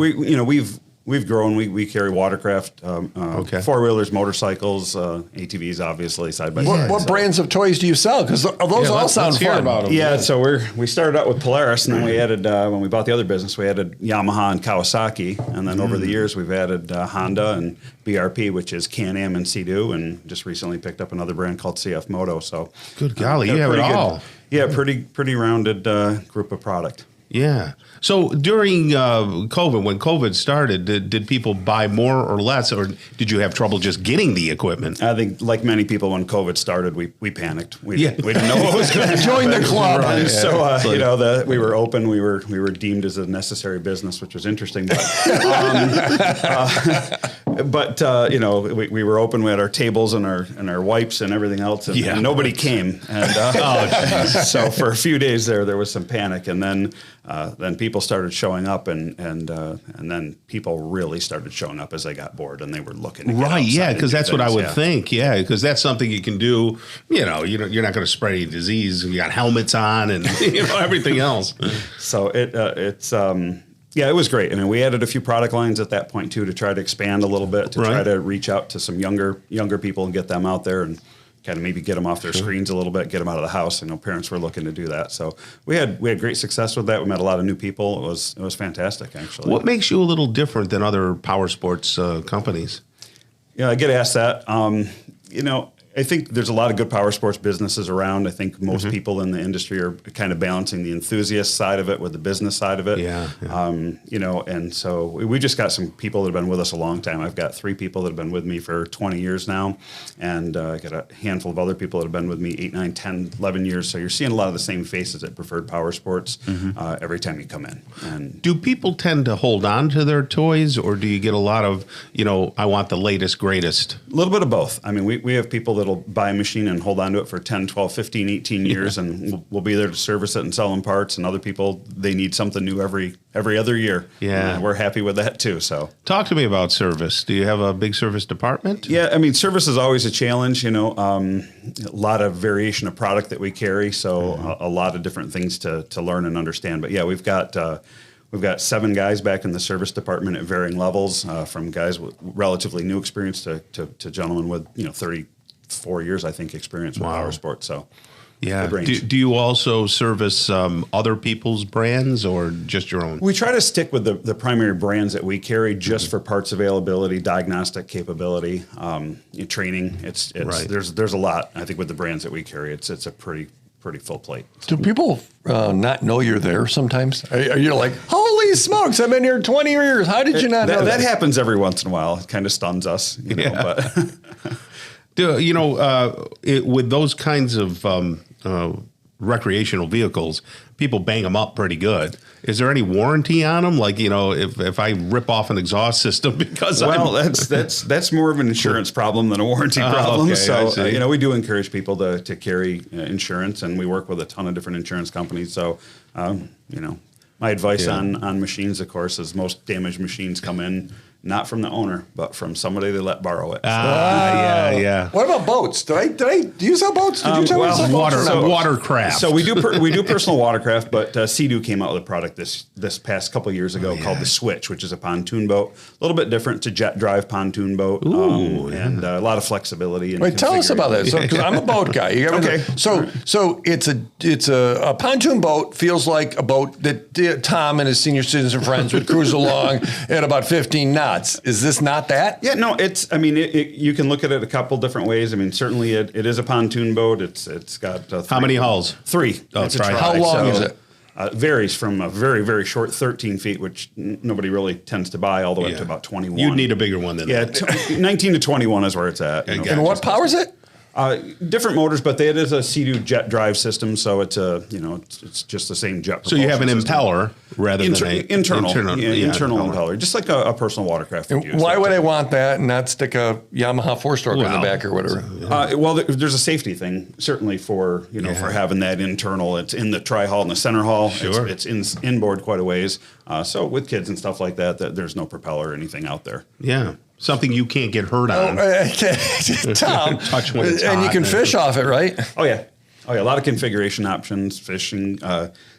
we've grown. We carry watercraft, four-wheelers, motorcycles, ATVs, obviously side by side. What brands of toys do you sell? Because those all sound fun. About them. Yeah, so we started out with Polaris, and then we added when we bought the other business, we added Yamaha and Kawasaki, and then over the years we've added Honda and BRP, which is Can-Am and Sea-Doo, and just recently picked up another brand called CF Moto. So good golly, you have it all. Yeah, pretty rounded group of product. Yeah. So during COVID, when COVID started, did people buy more or less, or did you have trouble just getting the equipment? I think, like many people, when COVID started, we panicked. We didn't know what was going to join the club. Right. And so we were open. We were deemed as a necessary business, which was interesting. But we were open. We had our tables and our wipes and everything else, and nobody came. And so for a few days there was some panic, and then people started showing up, and then people really started showing up as they got bored and they were looking to get outside. Yeah, because that's what I would think. Yeah, because that's something you can do. You're not going to spread any disease. You got helmets on and everything else. So it was great. I mean, we added a few product lines at that point too to try to expand a little bit, to try to reach out to some younger people and get them out there and kind of maybe get them off their screens a little bit, get them out of the house. I know parents were looking to do that. So we had great success with that. We met a lot of new people. It was fantastic, actually. What makes you a little different than other power sports companies? Yeah, I get asked that. I think there's a lot of good power sports businesses around. I think most people in the industry are kind of balancing the enthusiast side of it with the business side of it. Yeah. And so we just got some people that have been with us a long time. I've got 3 people that have been with me for 20 years now, and I got a handful of other people that have been with me 8, 9, 10, 11 years. So you're seeing a lot of the same faces at Preferred Power Sports every time you come in. And do people tend to hold on to their toys, or do you get a lot of, I want the latest, greatest? A little bit of both. I mean, we have people that'll buy a machine and hold on to it for 10, 12, 15, 18 years, and we'll be there to service it and sell them parts. And other people, they need something new every other year. Yeah. And we're happy with that too. So talk to me about service. Do you have a big service department? Yeah, I mean, service is always a challenge, a lot of variation of product that we carry. So a lot of different things to learn and understand. But yeah, we've got 7 guys back in the service department at varying levels, from guys with relatively new experience to gentlemen with 34 years, I think, experience with power sports. So yeah. Do you also service other people's brands or just your own? We try to stick with the primary brands that we carry just for parts availability, diagnostic capability, training. There's a lot, I think, with the brands that we carry. It's a pretty full plate. Do people not know you're there sometimes? Are you like, holy smokes, I've been here 20 years. How did you not know that? That happens every once in a while. It kind of stuns us, but... with those kinds of recreational vehicles, people bang them up pretty good. Is there any warranty on them? Like, if I rip off an exhaust system because that's more of an insurance problem than a warranty problem. Okay, so, we do encourage people to carry insurance, and we work with a ton of different insurance companies. So, my advice on machines, of course, is most damaged machines come in not from the owner, but from somebody they let borrow it. Yeah. What about boats? Do you sell boats? Did you tell me sell watercraft? So we do personal watercraft, but Sea-Doo came out with a product this past couple of years ago called the Switch, which is a pontoon boat, a little bit different to jet drive pontoon boat, and a lot of a Wait, tell us about that. So, because I'm a boat guy. Okay. So it's a pontoon boat. Feels like a boat that Tom and his senior citizen friends would cruise along at about 15 knots. Is this not that? Yeah, no. You can look at it a couple different ways. I mean, certainly it is a pontoon boat. It's got how many hulls? 3. Oh, how long is it? varies from a very, very short 13 feet, which nobody really tends to buy, all the way up to about 21. You'd need a bigger one than that. 19 to 21 is where it's at. And what power is it? Different motors, but it is a Sea-Doo jet drive system, so it's it's just the same jet. So you have an system. impeller rather than an internal impeller, just like a personal watercraft. Why would I want that and not stick a Yamaha 4-stroke on the back or whatever? Well, there's a safety thing certainly for for having that internal. It's in the tri-hull and the center hull. Sure. It's inboard quite a ways. So with kids and stuff like that, there's no propeller or anything out there. Yeah. Something you can't get hurt on. Tom, touch when it's and hot. You can fish off it, right? Oh yeah. A lot of configuration options, fishing.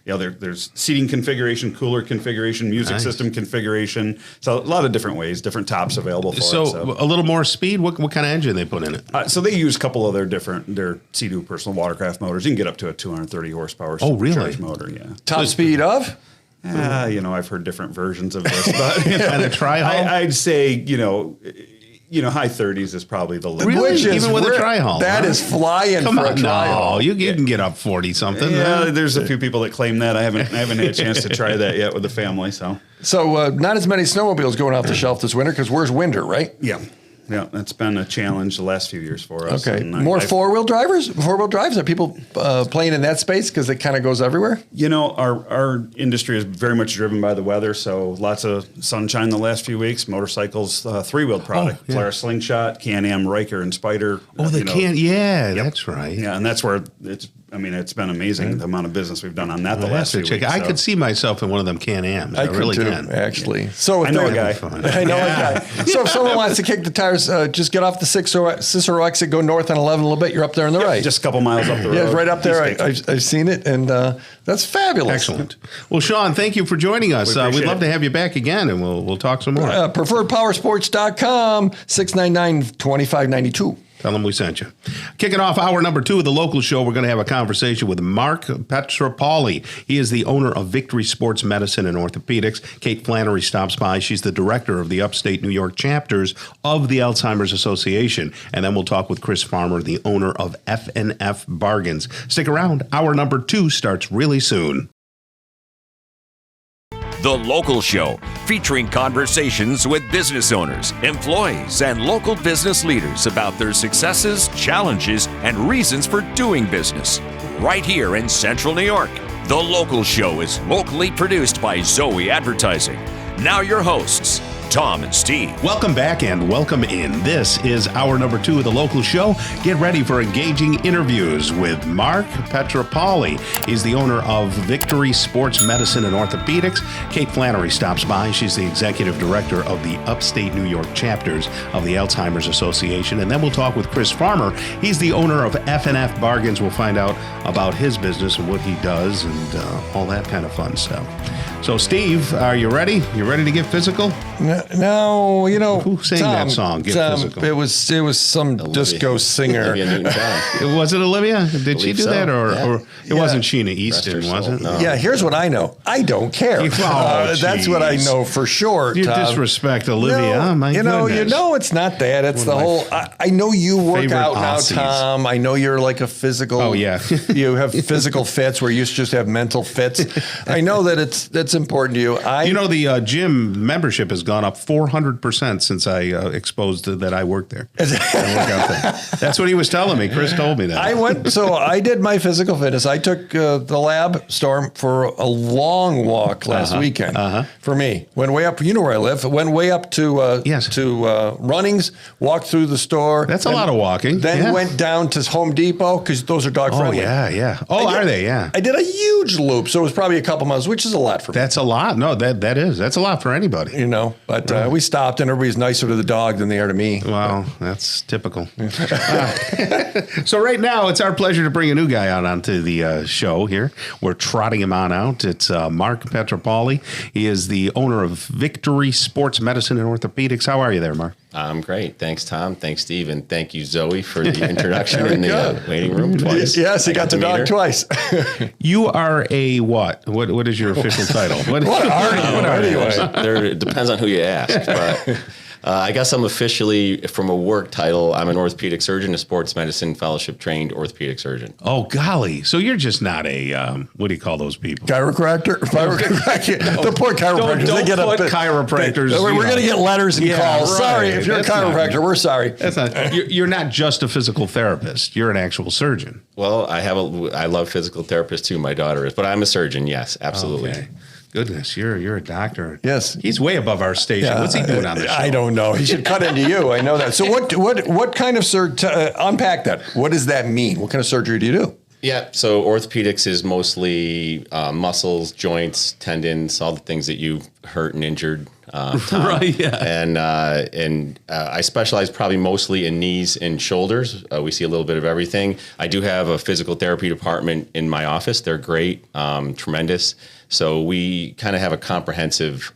There's seating configuration, cooler configuration, music system configuration. So a lot of different ways, different tops available for it. So a little more speed. What kind of engine they put in it? So they use a couple of their Sea-Doo personal watercraft motors. You can get up to a 230 horsepower. Oh, really? Supercharged motor. Yeah. Top speed of? I've heard different versions of this, but and a tri-hull. I'd say high 30s is probably the limit. Really? Even with a tri-hull? That is flying Come for on, a tri-hull. no, you can get up 40 something. Yeah, there's a few people that claim that. I haven't had a chance to try that yet with the family. So not as many snowmobiles going off the shelf this winter because where's winter, right? Yeah, that's been a challenge the last few years for us. Okay, more four-wheel drives? Are people playing in that space because it kind of goes everywhere? Our industry is very much driven by the weather, so lots of sunshine the last few weeks. Motorcycles, three-wheeled product, Polaris Slingshot, Can-Am, Riker, and Spider. Oh, they can. Yeah, that's right. Yeah, and that's where it's been amazing the amount of business we've done on that the last few weeks. I could see myself in one of them Can-Ams. I really could can. Actually. So I know a guy. I know a guy. So if someone wants to kick the tires, just get off the Cicero exit, go north on 11 a little bit. You're up there on the right. Just a couple miles up the road. Yeah, right up there. I've seen it, and that's fabulous. Excellent. Well, Sean, thank you for joining us. We'd love to have you back again, and we'll talk some more. PreferredPowersports.com, 699-2592. Tell them we sent you. Kicking off hour number 2 of the local show, we're going to have a conversation with Mark Petropoli. He is the owner of Victory Sports Medicine and Orthopedics. Kate Flannery stops by. She's the director of the Upstate New York chapters of the Alzheimer's Association. And then we'll talk with Chris Farmer, the owner of F&F Bargains. Stick around. Hour number 2 starts really soon. The Local Show, featuring conversations with business owners, employees, and local business leaders about their successes, challenges, and reasons for doing business. Right here in Central New York. The Local Show is locally produced by Zoey Advertising. Now your hosts, Tom and Steve. Welcome back and welcome in. This is hour number 2 of the local show. Get ready for engaging interviews with Mark Petropoli. He's the owner of Victory Sports Medicine and Orthopedics. Kate Flannery stops by. She's the executive director of the Upstate New York chapters of the Alzheimer's Association. And then we'll talk with Chris Farmer. He's the owner of F&F Bargains. We'll find out about his business and what he does and all that kind of fun stuff. So, Steve, are you ready? You ready to get physical? No, who sang that song? Get physical. It was some Olivia. Disco singer. Was it Olivia? Did she do that, or it wasn't Sheena Easton, was it? No. Yeah. Here's what I know. I don't care. That's what I know for sure. You disrespect Olivia. No, my goodness. It's not that. It's the whole. I know you work out now, Tom. I know you're like a physical. Oh yeah. You have physical fits where you used to just have mental fits. I know that that's important to you. The gym membership has gone up 400% since I exposed that I work there. That's what he was telling me. Chris told me that. I did my physical fitness. I took the lab storm for a long walk last weekend. For me, went way up. You know where I live. Went way up to Runnings. Walked through the store. That's a lot of walking. Then went down to Home Depot because those are dog friendly. Yeah. Oh, are they? Yeah. I did a huge loop, so it was probably a couple miles, which is a lot for me. That's a lot. No, that's a lot for anybody. But we stopped, and everybody's nicer to the dog than they are to me. Well, that's typical. So right now, it's our pleasure to bring a new guy out onto the show here. We're trotting him on out. It's Mark Petropoli. He is the owner of Victory Sports Medicine and Orthopedics. How are you there, Mark? I'm great. Thanks, Tom. Thanks, Steve. And thank you, Zoey, for the introduction in the waiting room twice. Yes, you got the dog twice. You are a what? What is your official title? What are you? It depends on who you ask. But I guess I'm officially, from a work title, I'm an orthopedic surgeon, a sports medicine fellowship trained orthopedic surgeon. Oh, golly. So you're just not a, what do you call those people? Chiropractor? The poor chiropractors. Don't they get put chiropractors. We're going to get letters and calls. Right. Sorry, if you're a chiropractor, we're sorry. That's not. You're not just a physical therapist. You're an actual surgeon. Well, I love physical therapists too. My daughter is, but I'm a surgeon. Yes, absolutely. Okay. Goodness, you're a doctor. Yes, he's way above our station. Yeah, What's he doing on the show? I don't know. He should cut into you. I know that. So what kind of surgery? Unpack that. What does that mean? What kind of surgery do you do? Yeah, so orthopedics is mostly muscles, joints, tendons, all the things that you've hurt and injured. Right. Yeah. And I specialize probably mostly in knees and shoulders. We see a little bit of everything. I do have a physical therapy department in my office. They're great, tremendous. So we kind of have a comprehensive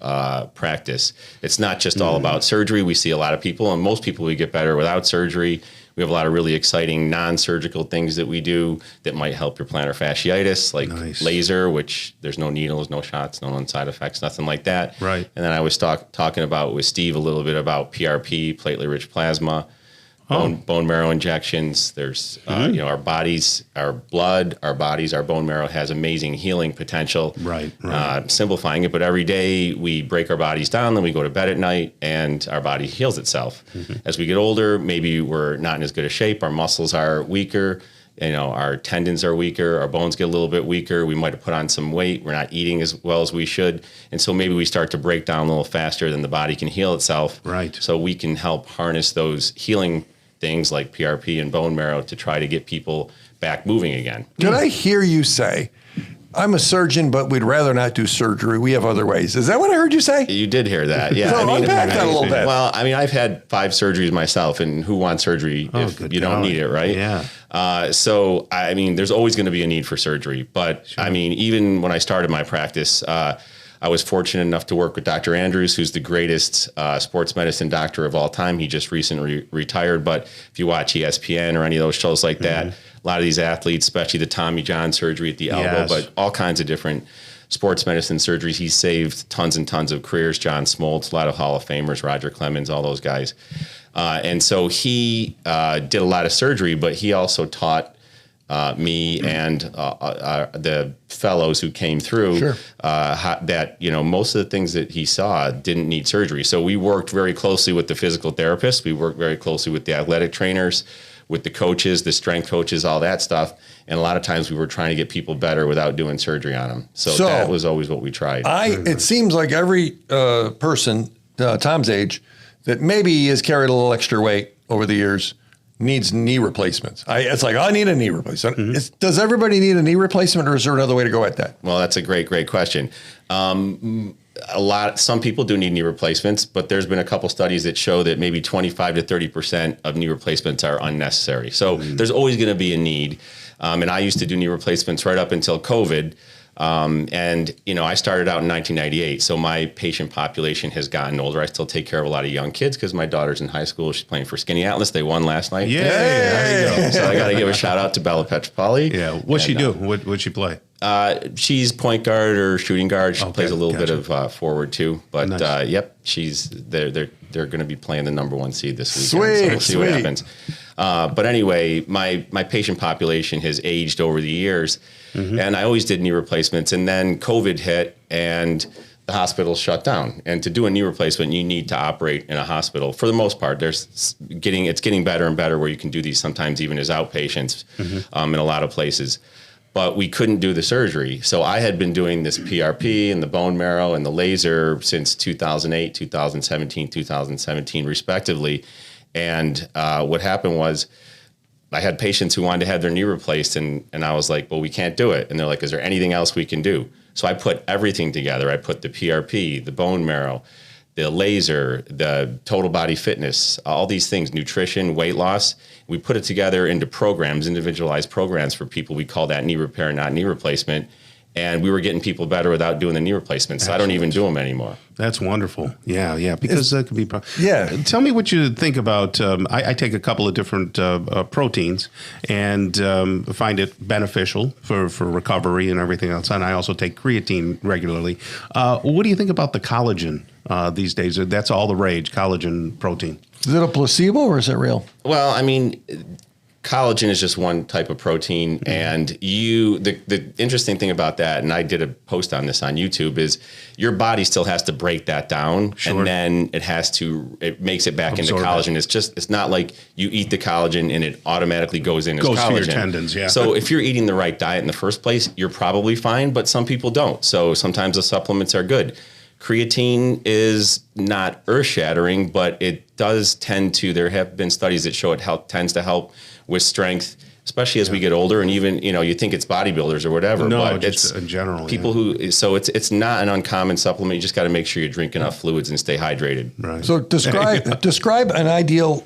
practice. It's not just all about surgery. We see a lot of people, and most people we get better without surgery. We have a lot of really exciting non-surgical things that we do that might help your plantar fasciitis, like laser, which there's no needles, no shots, no side effects, nothing like that. Right. And then I was talking about with Steve a little bit about PRP, platelet-rich plasma, bone marrow injections. There's, our bodies, our blood, our bodies, our bone marrow has amazing healing potential. Right. Simplifying it, but every day we break our bodies down, then we go to bed at night, and our body heals itself. As we get older, maybe we're not in as good a shape. Our muscles are weaker. Our tendons are weaker. Our bones get a little bit weaker. We might have put on some weight. We're not eating as well as we should. And so maybe we start to break down a little faster than the body can heal itself. Right. So we can help harness those healing things like PRP and bone marrow to try to get people back moving again. Did I hear you say, I'm a surgeon, but we'd rather not do surgery. We have other ways. Is that what I heard you say? You did hear that, yeah. So unpack that a little bit. Well, I've had 5 surgeries myself, and who wants surgery if you don't need it, right? Yeah. So, there's always going to be a need for surgery. But, even when I started my practice, I was fortunate enough to work with Dr. Andrews, who's the greatest sports medicine doctor of all time. He just recently retired, but if you watch ESPN or any of those shows like that, a lot of these athletes, especially the Tommy John surgery at the elbow, but all kinds of different sports medicine surgeries. He's saved tons and tons of careers. John Smoltz, a lot of Hall of Famers, Roger Clemens, all those guys. And so he did a lot of surgery, but he also taught me and the fellows who came through that, most of the things that he saw didn't need surgery. So we worked very closely with the physical therapists. We worked very closely with the athletic trainers, with the coaches, the strength coaches, all that stuff. And a lot of times we were trying to get people better without doing surgery on them. So that was always what we tried. It seems like every person, Tom's age, that maybe has carried a little extra weight over the years needs knee replacements. It's like, I need a knee replacement. Does everybody need a knee replacement, or is there another way to go at that? Well, that's a great question. Some people do need knee replacements, but there's been a couple studies that show that maybe 25 to 30% of knee replacements are unnecessary. So there's always going to be a need. And I used to do knee replacements right up until COVID. I started out in 1998, so my patient population has gotten older. I still take care of a lot of young kids because my daughter's in high school. She's playing for Skinny Atlas. They won last night. Yeah, there you go. So I got to give a shout out to Bella Petropoli. Yeah, what'd she do? What'd she play? She's point guard or shooting guard. She plays a little bit of forward too. But they're going to be playing the number 1 seed this weekend. Sweet, so we'll see what happens. But anyway, my patient population has aged over the years, and I always did knee replacements. And then COVID hit, and the hospital shut down. And to do a knee replacement, you need to operate in a hospital. For the most part, it's getting better and better where you can do these sometimes even as outpatients in a lot of places. But we couldn't do the surgery. So I had been doing this PRP and the bone marrow and the laser since 2008, 2017, respectively. And what happened was I had patients who wanted to have their knee replaced, and I was like, well, we can't do it. And they're like, is there anything else we can do? So I put everything together. I put the PRP, the bone marrow, the laser, the total body fitness, all these things, nutrition, weight loss. We put it together into programs, individualized programs for people. We call that knee repair, not knee replacement. And we were getting people better without doing the knee replacements. So I don't even do them anymore. That's wonderful. Yeah, because that could be. Yeah. Tell me what you think about. I take a couple of different proteins and find it beneficial for recovery and everything else. And I also take creatine regularly. What do you think about the collagen these days. That's all the rage, collagen protein. Is it a placebo or is it real? Well, I mean, collagen is just one type of protein, and the interesting thing about that, and I did a post on this on YouTube, is your body still has to break that down, and then it makes it back into collagen. It's not like you eat the collagen and it automatically goes in as collagen. To your tendons, yeah. So if you're eating the right diet in the first place, you're probably fine, but some people don't. So sometimes the supplements are good. Creatine is not earth-shattering, but it does tend to, there have been studies that show it tends to help with strength, especially as we get older, and even, you think it's bodybuilders or whatever. No, but just it's in general. People who, so it's not an uncommon supplement. You just got to make sure you drink enough fluids and stay hydrated. Right. So describe an ideal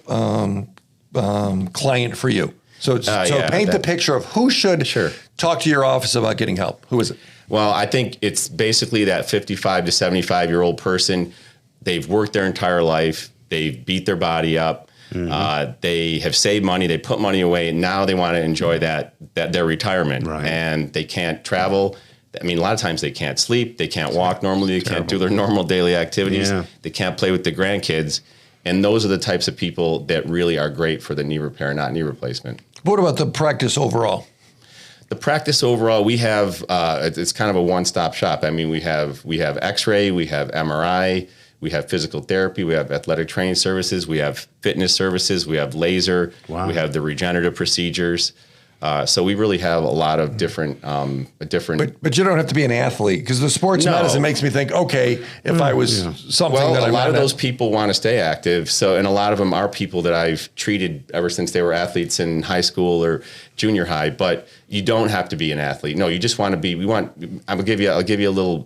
client for you. So paint the picture of who should talk to your office about getting help. Who is it? Well, I think it's basically that 55 to 75-year-old person. They've worked their entire life. They've beat their body up. They have saved money. They put money away, and now they want to enjoy that their retirement. Right. And they can't travel. I mean, a lot of times they can't sleep. They can't walk normally. They can't do their normal daily activities. Yeah. They can't play with the grandkids. And those are the types of people that really are great for the knee repair, not knee replacement. What about the practice overall? The practice overall, we have, it's kind of a one-stop shop. I mean, we have X-ray, we have MRI, we have physical therapy, we have athletic training services, we have fitness services, we have laser, we have the regenerative procedures. So we really have a lot of different. But you don't have to be an athlete, because the sports medicine makes me think, okay, if I was something a lot of those people want to stay active. So, and a lot of them are people that I've treated ever since they were athletes in high school or junior high. But you don't have to be an athlete. No, you just want to be. I'll give you a little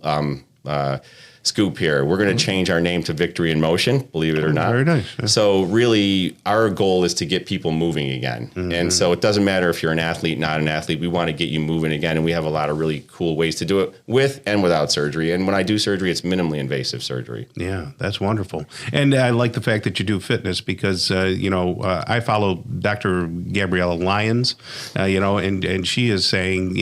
scoop here. We're going to change our name to Victory in Motion, believe it or not. Very nice. Yeah. So really, our goal is to get people moving again. And so it doesn't matter if you're an athlete, not an athlete. We want to get you moving again. And we have a lot of really cool ways to do it with and without surgery. And when I do surgery, it's minimally invasive surgery. Yeah, that's wonderful. And I like the fact that you do fitness, because, I follow Dr. Gabriella Lyons, and she is saying,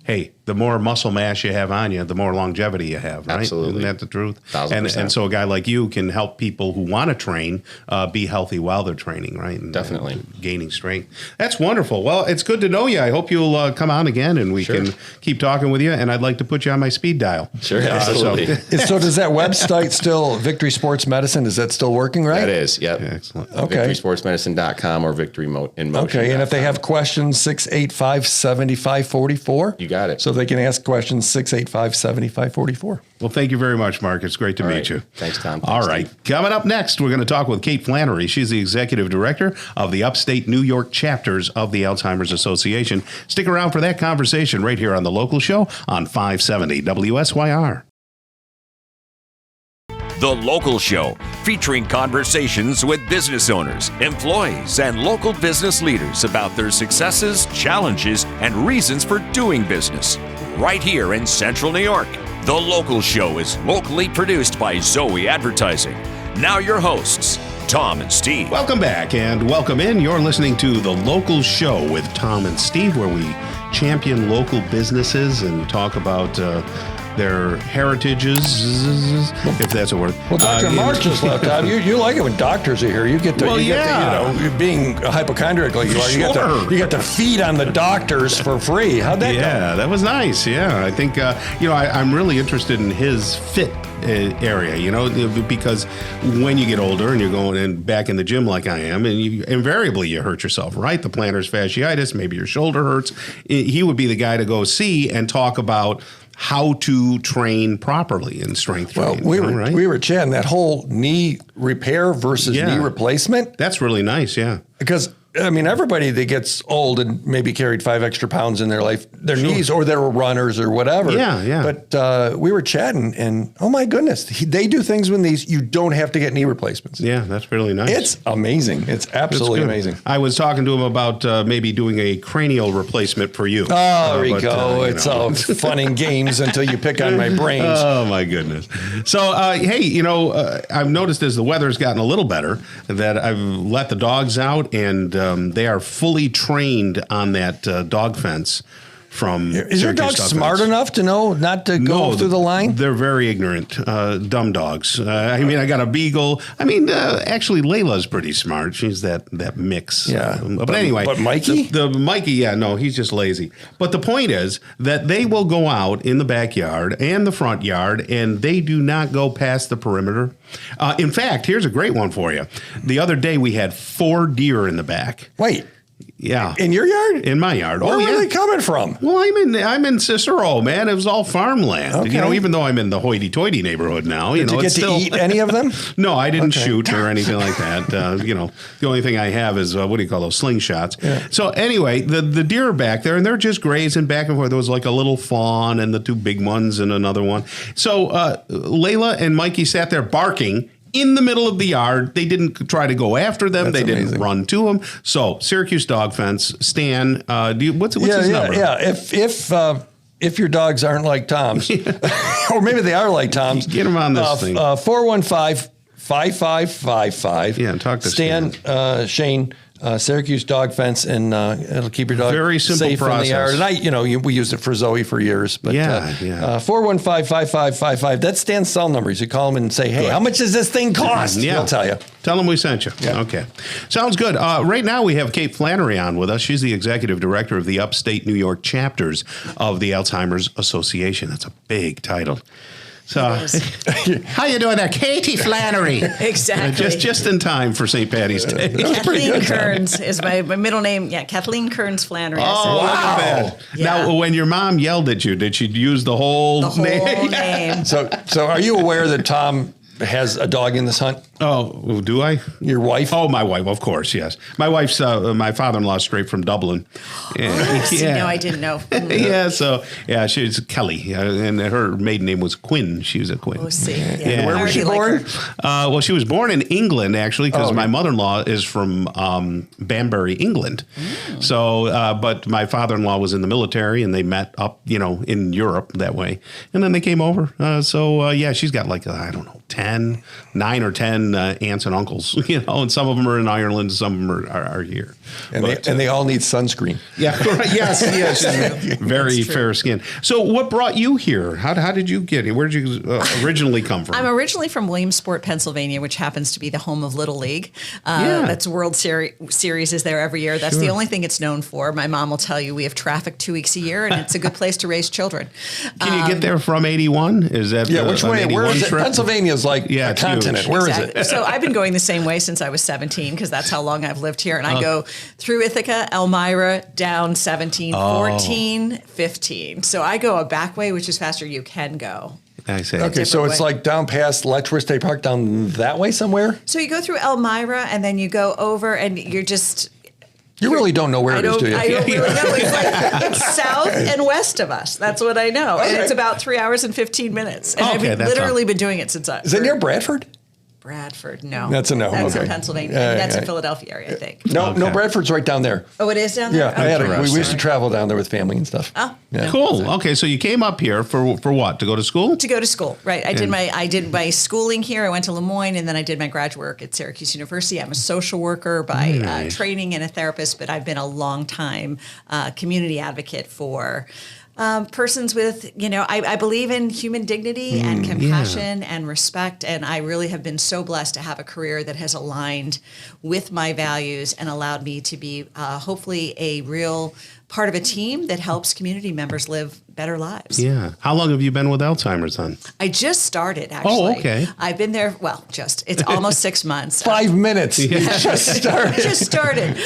hey, the more muscle mass you have on you, the more longevity you have, right? Absolutely. Isn't that the truth? 1,000%. And so a guy like you can help people who want to train be healthy while they're training, right? And, definitely. Gaining strength. That's wonderful. Well, it's good to know you. I hope you'll come on again and we can keep talking with you. And I'd like to put you on my speed dial. Sure, absolutely. So does that website still, Victory Sports Medicine, is that still working, right? That is, yep. Yeah, excellent. Okay. VictorySportsMedicine.com or Victory in Motion. Okay, and if they have questions, 685-7544. You got it. So they can ask questions, 685-7544. Well, thank you very much, Mark. It's great to meet you. Thanks, Tom. All right. Steve. Coming up next, we're going to talk with Kate Flannery. She's the executive director of the Upstate New York chapters of the Alzheimer's Association. Stick around for that conversation right here on The Local Show on 570 WSYR. The Local Show, featuring conversations with business owners, employees, and local business leaders about their successes, challenges, and reasons for doing business. Right here in Central New York. The Local Show is locally produced by Zoey Advertising. Now your hosts, Tom and Steve. Welcome back and welcome in. You're listening to The Local Show with Tom and Steve, where we champion local businesses and talk about their heritages, if that's a word. Well, Dr. Mark just left out. You like it when doctors are here. You get to, being a hypochondriac like you are, you get to feed on the doctors for free. How'd that go? Yeah, that was nice. Yeah, I think, I'm really interested in his fit area, because when you get older and you're going in back in the gym like I am, and invariably you hurt yourself, right? The plantar fasciitis, maybe your shoulder hurts. He would be the guy to go see and talk about how to train properly in strength training. Well, we were chatting that whole knee repair versus knee replacement. That's really nice, yeah. Because everybody that gets old and maybe carried 5 extra pounds in their life, their knees, or they were runners or whatever. Yeah. But we were chatting, and oh my goodness, they do things with these. You don't have to get knee replacements. Yeah, that's really nice. It's amazing. It's absolutely amazing. I was talking to him about maybe doing a cranial replacement for you. Oh, there we go. It's all fun and games until you pick on my brains. Oh my goodness. So, hey, I've noticed as the weather's gotten a little better that I've let the dogs out, and they are fully trained on that dog fence from. Is your dog smart enough to know not to go through the line? They're very ignorant, dumb dogs. I mean, I got a beagle. I mean, actually, Layla's pretty smart. She's that mix. Yeah. But anyway. But Mikey? The Mikey, yeah, no, he's just lazy. But the point is that they will go out in the backyard and the front yard, and they do not go past the perimeter. In fact, here's a great one for you. The other day, we had 4 deer in the back. Wait. Yeah. In your yard? In my yard. Where were they coming from? Well, I'm in Cicero, man. It was all farmland. Okay. You know, even though I'm in the hoity-toity neighborhood now. Did you get to eat any of them? No, I didn't shoot or anything like that. You know, the only thing I have is, what do you call those, slingshots. Yeah. So anyway, the deer are back there, and they're just grazing back and forth. There was like a little fawn and the 2 big ones and another one. So Layla and Mikey sat there barking in the middle of the yard. They didn't try to go after them. That's they didn't amazing. run to them. So Syracuse dog fence, Stan, what's his number? Yeah, if your dogs aren't like Tom's, or maybe they are like Tom's, get them on this thing. 415-5555. Yeah, talk to Stan. Shane. Syracuse dog fence, and it'll keep your dog very simple safe process. in the yard. We used it for Zoey for years. But 415-5555. That's Stan's cell numbers. You call him and say, "Hey, how much does this thing cost?" Yeah. He'll tell you. Tell them we sent you. Yeah. Okay. Sounds good. Right now we have Kate Flannery on with us. She's the executive director of the Upstate New York chapters of the Alzheimer's Association. That's a big title. So, how you doing there, Katie Flannery? Exactly. Just in time for St. Patty's Day. Kathleen Kearns is my middle name. Yeah, Kathleen Kearns Flannery. Oh, wow. Yeah. Now, when your mom yelled at you, did she use the whole name? So are you aware that Tom has a dog in this hunt? Oh, do I? Your wife? Oh, my wife, of course, yes. My wife's my father-in-law straight from Dublin. No, I didn't know. She's Kelly, and her maiden name was Quinn. She was a Quinn. Oh, see. Yeah. Where was she born? Well, she was born in England, actually, because my mother-in-law is from Banbury, England. Mm. So, but my father-in-law was in the military, and they met up, in Europe that way. And then they came over. She's got 9 or 10 aunts and uncles, and some of them are in Ireland, some of them are here. And they all need sunscreen. Yeah, yes, very fair skin. So what brought you here? How did you get here? Where did you originally come from? I'm originally from Williamsport, Pennsylvania, which happens to be the home of Little League. That's World Series is there every year. That's the only thing it's known for. My mom will tell you we have traffic 2 weeks a year, and it's a good place to raise children. Can you get there from 81? Is that which way? Where is it? Trip? Pennsylvania's like a continent. Huge. Where is it? So I've been going the same way since I was 17 because that's how long I've lived here. And I go through Ithaca, Elmira, down 17, 14, 15. So I go a back way, which is faster you can go. I see. Okay, so it's like down past Letchworth State Park, down that way somewhere? So you go through Elmira and then you go over and you're just... You really don't know where it is, do you? I don't really know. It's south and west of us. That's what I know. Okay. And it's about 3 hours and 15 minutes. And I've literally been doing it since I... Is it near Bradford? Bradford, no. That's a no. That's okay. in Pennsylvania. That's in Philadelphia area, I think. No, Bradford's right down there. Oh, it is down there? Yeah, we used to travel down there with family and stuff. Oh, yeah. Cool. Okay, so you came up here for what? To go to school? To go to school, right. I did my schooling here. I went to Lemoyne, and then I did my graduate work at Syracuse University. I'm a social worker by training and a therapist, but I've been a long time community advocate for persons with, I believe in human dignity and compassion and respect. And I really have been so blessed to have a career that has aligned with my values and allowed me to be hopefully a real part of a team that helps community members live better lives. Yeah. How long have you been with Alzheimer's then? I just started, actually. Oh, okay. I've been there, it's almost 6 months. 5 minutes. Just started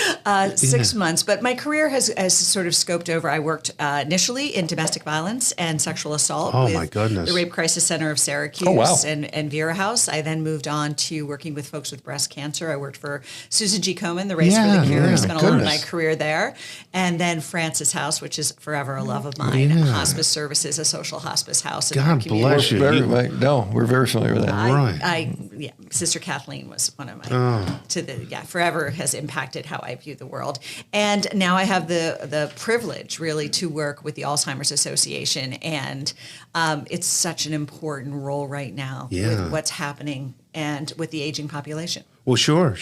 6 months. But my career has sort of scoped over. I worked initially in domestic violence and sexual assault with my goodness. the Rape Crisis Center of Syracuse and Vera House. I then moved on to working with folks with breast cancer. I worked for Susan G. Komen, the Race for the Cure. I spent a lot of my career there. And then Francis House, which is forever a love of mine. Hospice Services, a social hospice house. God bless you. We're very familiar with that. Sister Kathleen was one of my, forever has impacted how I view the world. And now I have the privilege really to work with the Alzheimer's Association. And it's such an important role right now with what's happening and with the aging population. Well, sure.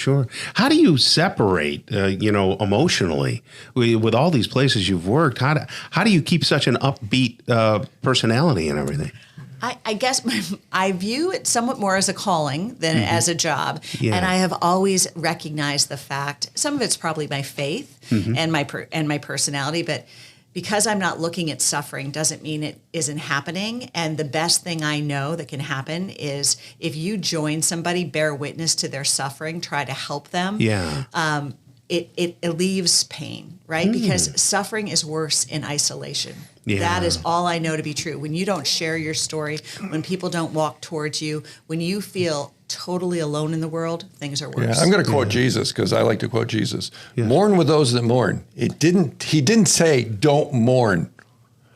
How do you separate, emotionally with all these places you've worked? How do you keep such an upbeat personality and everything? I guess I view it somewhat more as a calling than as a job. Yeah. And I have always recognized the fact, some of it's probably my faith and my personality, but because I'm not looking at suffering doesn't mean it isn't happening. And the best thing I know that can happen is if you join somebody, bear witness to their suffering, try to help them. Yeah. It relieves pain, right? Because suffering is worse in isolation. Yeah. That is all I know to be true. When you don't share your story, when people don't walk towards you, when you feel totally alone in the world, things are worse. Yeah, I'm going to quote Jesus because I like to quote Jesus. Yeah. Mourn with those that mourn. He didn't say don't mourn.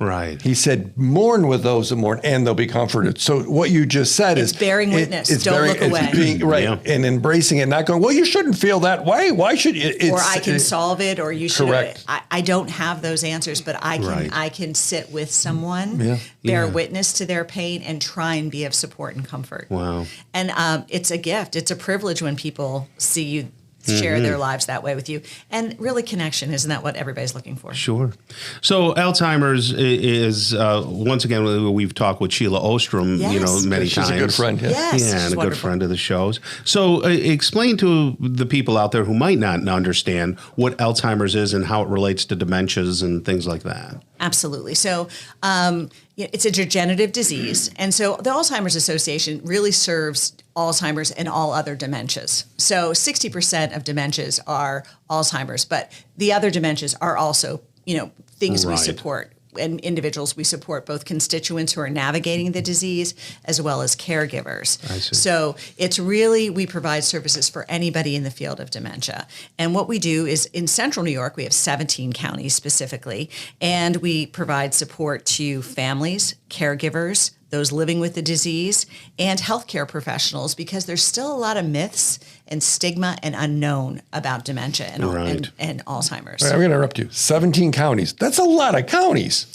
Right. He said, mourn with those that mourn, and they'll be comforted. So what you just said is bearing witness. Don't look away. Being, right, and embracing it, not going, well, you shouldn't feel that way. Why should you? Or I can solve it, or you should. Correct. I don't have those answers, but I can sit with someone, bear witness to their pain, and try and be of support and comfort. Wow. And it's a gift. It's a privilege when people see you share their lives that way with you. And really connection, isn't that what everybody's looking for? Sure. So Alzheimer's is, once again, we've talked with Sheila Ostrom, many times. She's a good friend. Yes, and a good friend of the shows. So explain to the people out there who might not understand what Alzheimer's is and how it relates to dementias and things like that. Absolutely. So it's a degenerative disease. And so the Alzheimer's Association really serves Alzheimer's and all other dementias. So 60% of dementias are Alzheimer's, but the other dementias are also, things we support. And individuals, we support both constituents who are navigating the disease as well as caregivers. I see. So it's really, we provide services for anybody in the field of dementia. And what we do is in Central New York, we have 17 counties specifically, and we provide support to families, caregivers, those living with the disease, and healthcare professionals, because there's still a lot of myths and stigma and unknown about dementia and Alzheimer's. Right, I'm going to interrupt you. 17 counties. That's a lot of counties.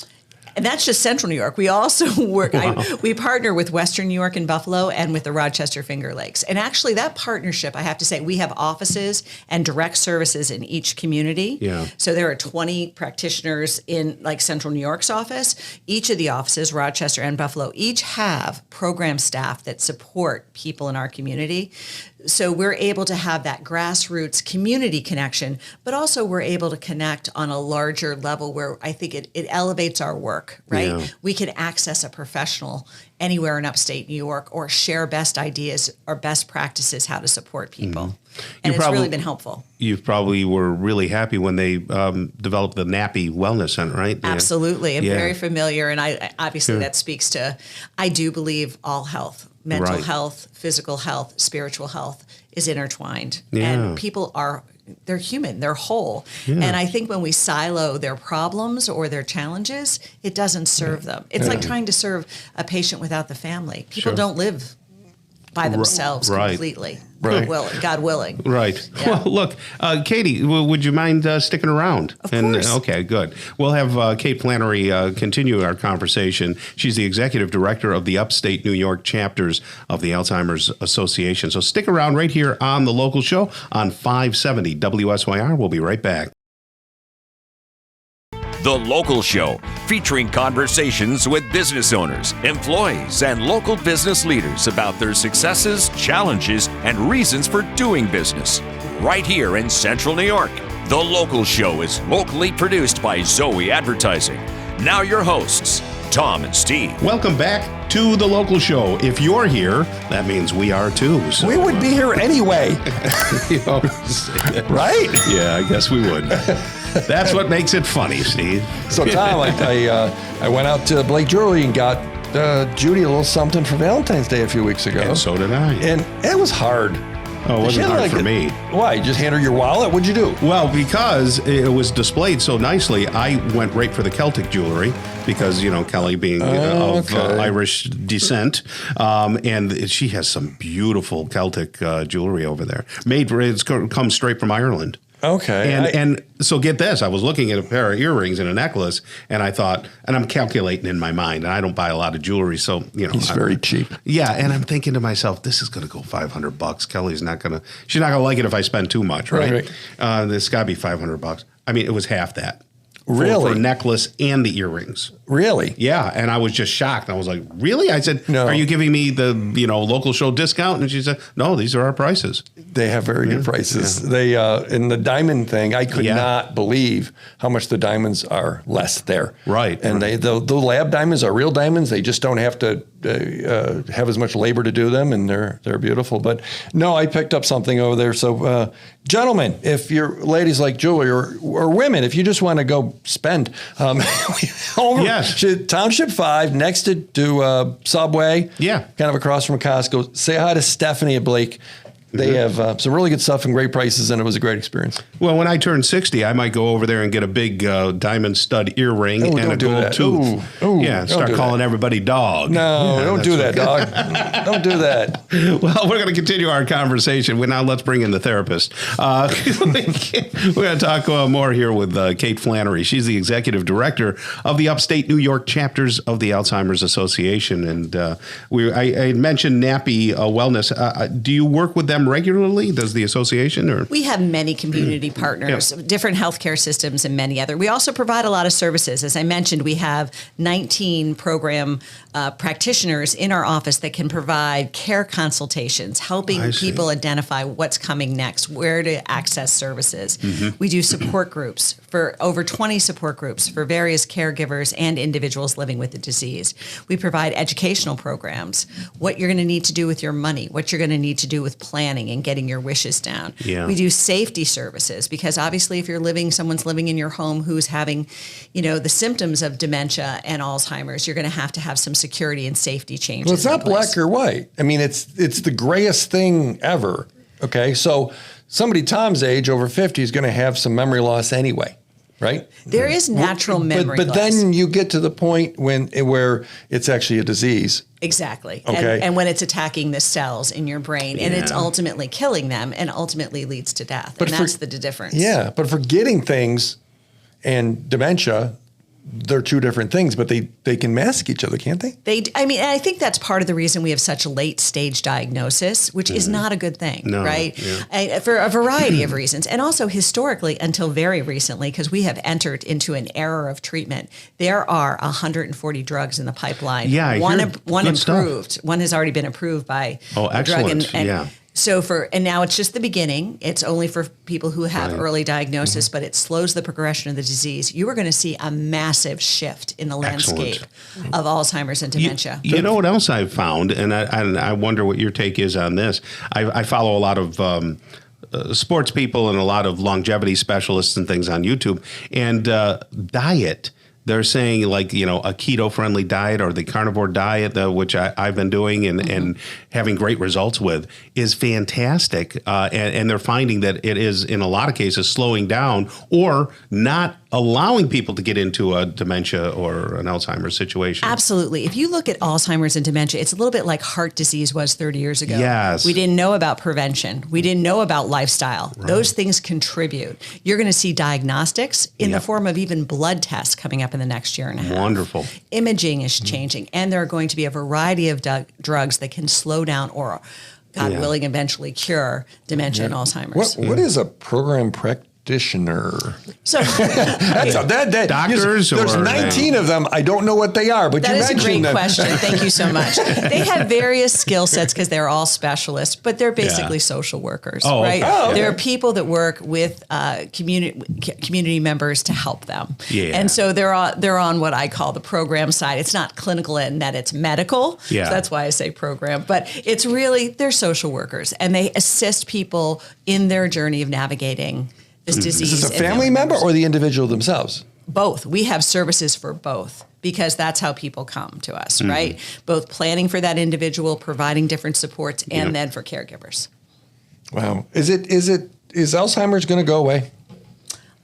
And that's just Central New York. We also work, we partner with Western New York and Buffalo and with the Rochester Finger Lakes. And actually that partnership, I have to say, we have offices and direct services in each community. Yeah. So there are 20 practitioners in like Central New York's office. Each of the offices, Rochester and Buffalo, each have program staff that support people in our community. So we're able to have that grassroots community connection, but also we're able to connect on a larger level where I think it elevates our work, right? Yeah. We can access a professional anywhere in upstate New York or share best ideas or best practices how to support people. And it's really been helpful. You probably were really happy when they developed the Nappy Wellness Center, right? Absolutely. I'm very familiar. And I obviously that speaks to, I do believe all health, mental health, physical health, spiritual health is intertwined. Yeah. And people they're human, they're whole. Yeah. And I think when we silo their problems or their challenges, it doesn't serve them. It's like trying to serve a patient without the family. People don't live by themselves completely. Right. God willing. Right. Yeah. Well, look, Katie, would you mind sticking around? Of course. Okay, good. We'll have Kate Flannery continue our conversation. She's the executive director of the Upstate New York chapters of the Alzheimer's Association. So stick around right here on The Local Show on 570 WSYR. We'll be right back. The Local Show, featuring conversations with business owners, employees, and local business leaders about their successes, challenges, and reasons for doing business. Right here in Central New York. The Local Show is locally produced by Zoey Advertising. Now your hosts, Tom and Steve. Welcome back to The Local Show. If you're here, that means we are too. So, we would be here anyway. Right? Yeah, I guess we would. That's what makes it funny, Steve. So, Tom, I went out to Blake Jewelry and got Judy a little something for Valentine's Day a few weeks ago. And so did I. And it was hard. Oh, it wasn't hard for me. Why? You just hand her your wallet? What'd you do? Well, because it was displayed so nicely, I went right for the Celtic jewelry because, Kelly being of Irish descent. And she has some beautiful Celtic jewelry over there. It's come straight from Ireland. Okay. And so get this, I was looking at a pair of earrings and a necklace, and I thought, and I'm calculating in my mind, and I don't buy a lot of jewelry, so, He's very cheap. Yeah, and I'm thinking to myself, this is going to go $500. Kelly's she's not going to like it if I spend too much, right? This got to be $500. I mean, it was half that. Really? For a necklace and the earrings. Really? Yeah, and I was just shocked. I was like, really? I said, no. Are you giving me the local show discount? And she said, no, these are our prices. They have very good prices. Yeah. They in the diamond thing, I could not believe how much the diamonds are less there. Right. And the lab diamonds are real diamonds. They just don't have to have as much labor to do them, and they're beautiful. But no, I picked up something over there. So, gentlemen, if you're ladies like Julie or women, if you just want to go spend, Township 5 next to Subway, kind of across from Costco. Say hi to Stephanie at Blake. They have some really good stuff and great prices, and it was a great experience. Well, when I turn 60, I might go over there and get a big diamond stud earring and a gold tooth. Start calling everybody dog. No, don't do that, dog. Don't do that. Well, we're going to continue our conversation. Now let's bring in the therapist. We're going to talk more here with Kate Flannery. She's the executive director of the Upstate New York chapters of the Alzheimer's Association. And I mentioned Nappy Wellness. Do you work with them regularly? Does the association? Or we have many community partners, different healthcare systems, and many other. We also provide a lot of services. As I mentioned, we have 19 program practitioners in our office that can provide care consultations, helping people identify what's coming next, where to access services. We do support groups for over 20 support groups for various caregivers and individuals living with the disease. We provide educational programs, what you're going to need to do with your money, what you're going to need to do with planning and getting your wishes down. We do safety services because obviously if someone's living in your home who's having, the symptoms of dementia and Alzheimer's, you're going to have some security and safety changes. Well, it's not black or white. I mean, it's the grayest thing ever. Okay, so somebody Tom's age, over 50, is going to have some memory loss anyway. Right? There is natural memory but loss. Then you get to the point where it's actually a disease. Exactly. Okay. And when it's attacking the cells in your brain and it's ultimately killing them and ultimately leads to death. And that's the difference. Yeah. But forgetting things and dementia, they're two different things, but they can mask each other, can't they? I think that's part of the reason we have such a late stage diagnosis, which is not a good thing, right? Yeah. For a variety of reasons. And also historically, until very recently, because we have entered into an era of treatment, there are 140 drugs in the pipeline. Yeah, one improved. Stuff. One has already been approved by a drug. And so and now it's just the beginning. It's only for people who have early diagnosis, but it slows the progression of the disease. You are going to see a massive shift in the landscape of Alzheimer's and dementia. You know what else I've found, and I wonder what your take is on this. I follow a lot of sports people and a lot of longevity specialists and things on YouTube, and diet. They're saying a keto-friendly diet or the carnivore diet, which I've been doing and having great results with, is fantastic. And they're finding that it is, in a lot of cases, slowing down or not allowing people to get into a dementia or an Alzheimer's situation. Absolutely. If you look at Alzheimer's and dementia, it's a little bit like heart disease was 30 years ago. Yes. We didn't know about prevention. We didn't know about lifestyle. Right. Those things contribute. You're going to see diagnostics in the form of even blood tests coming up in the next year and a half. Wonderful. Imaging is changing, and there are going to be a variety of drugs that can slow down or, God willing, eventually cure dementia and Alzheimer's. What is a program practitioner? So doctors. There's 19 of them. I don't know what they are, but that you is a great them. question. Thank you so much. They have various skill sets because they're all specialists, but they're basically social workers, right? Okay. There are people that work with community members to help them, and so they're on what I call the program side. It's not clinical in that it's medical, so that's why I say program, but it's really they're social workers, and they assist people in their journey of navigating this disease. Is this a family member or the individual themselves? Both. We have services for both because that's how people come to us, right? Both planning for that individual, providing different supports, and then for caregivers. Wow. Is Alzheimer's going to go away?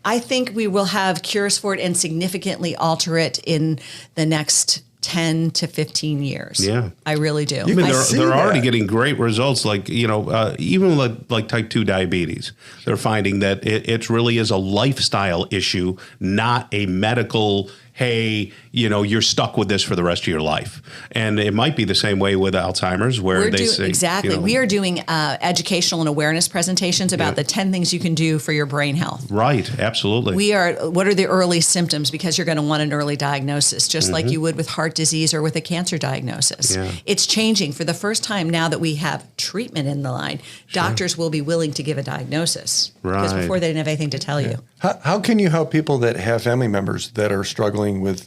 I think we will have cures for it and significantly alter it in the next 10 to 15 years. Yeah. I really do. I mean, they're already getting great results, like, even like type 2 diabetes. They're finding that it really is a lifestyle issue, not a medical, hey, you're stuck with this for the rest of your life. And it might be the same way with Alzheimer's, where they say... Exactly. We are doing educational and awareness presentations about the 10 things you can do for your brain health. Right. Absolutely. What are the early symptoms? Because you're going to want an early diagnosis, just like you would with heart disease or with a cancer diagnosis. Yeah. It's changing. For the first time now that we have treatment in the line, doctors will be willing to give a diagnosis. Right. Because before they didn't have anything to tell you. How can you help people that have family members that are struggling with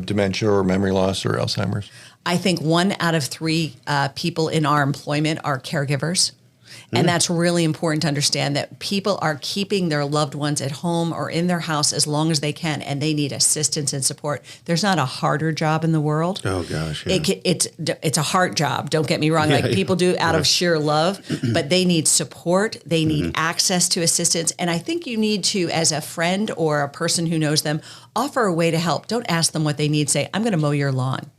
dementia or memory loss or Alzheimer's? I think 1 out of 3 people in our employment are caregivers. And that's really important to understand, that people are keeping their loved ones at home or in their house as long as they can, and they need assistance and support. There's not a harder job in the world. Oh, gosh. Yeah. It's a hard job. Don't get me wrong. Like people do out of sheer love, but they need support. They need access to assistance. And I think you need to, as a friend or a person who knows them, offer a way to help. Don't ask them what they need. Say, I'm going to mow your lawn.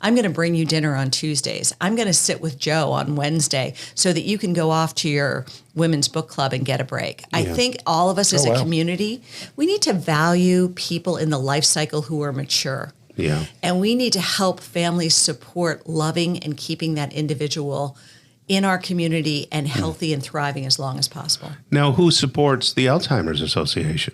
I'm going to bring you dinner on Tuesdays. I'm going to sit with Joe on Wednesday so that you can go off to your women's book club and get a break. Yeah. I think all of us as a community, we need to value people in the life cycle who are mature. Yeah. And we need to help families support loving and keeping that individual in our community and healthy and thriving as long as possible. Now, who supports the Alzheimer's Association?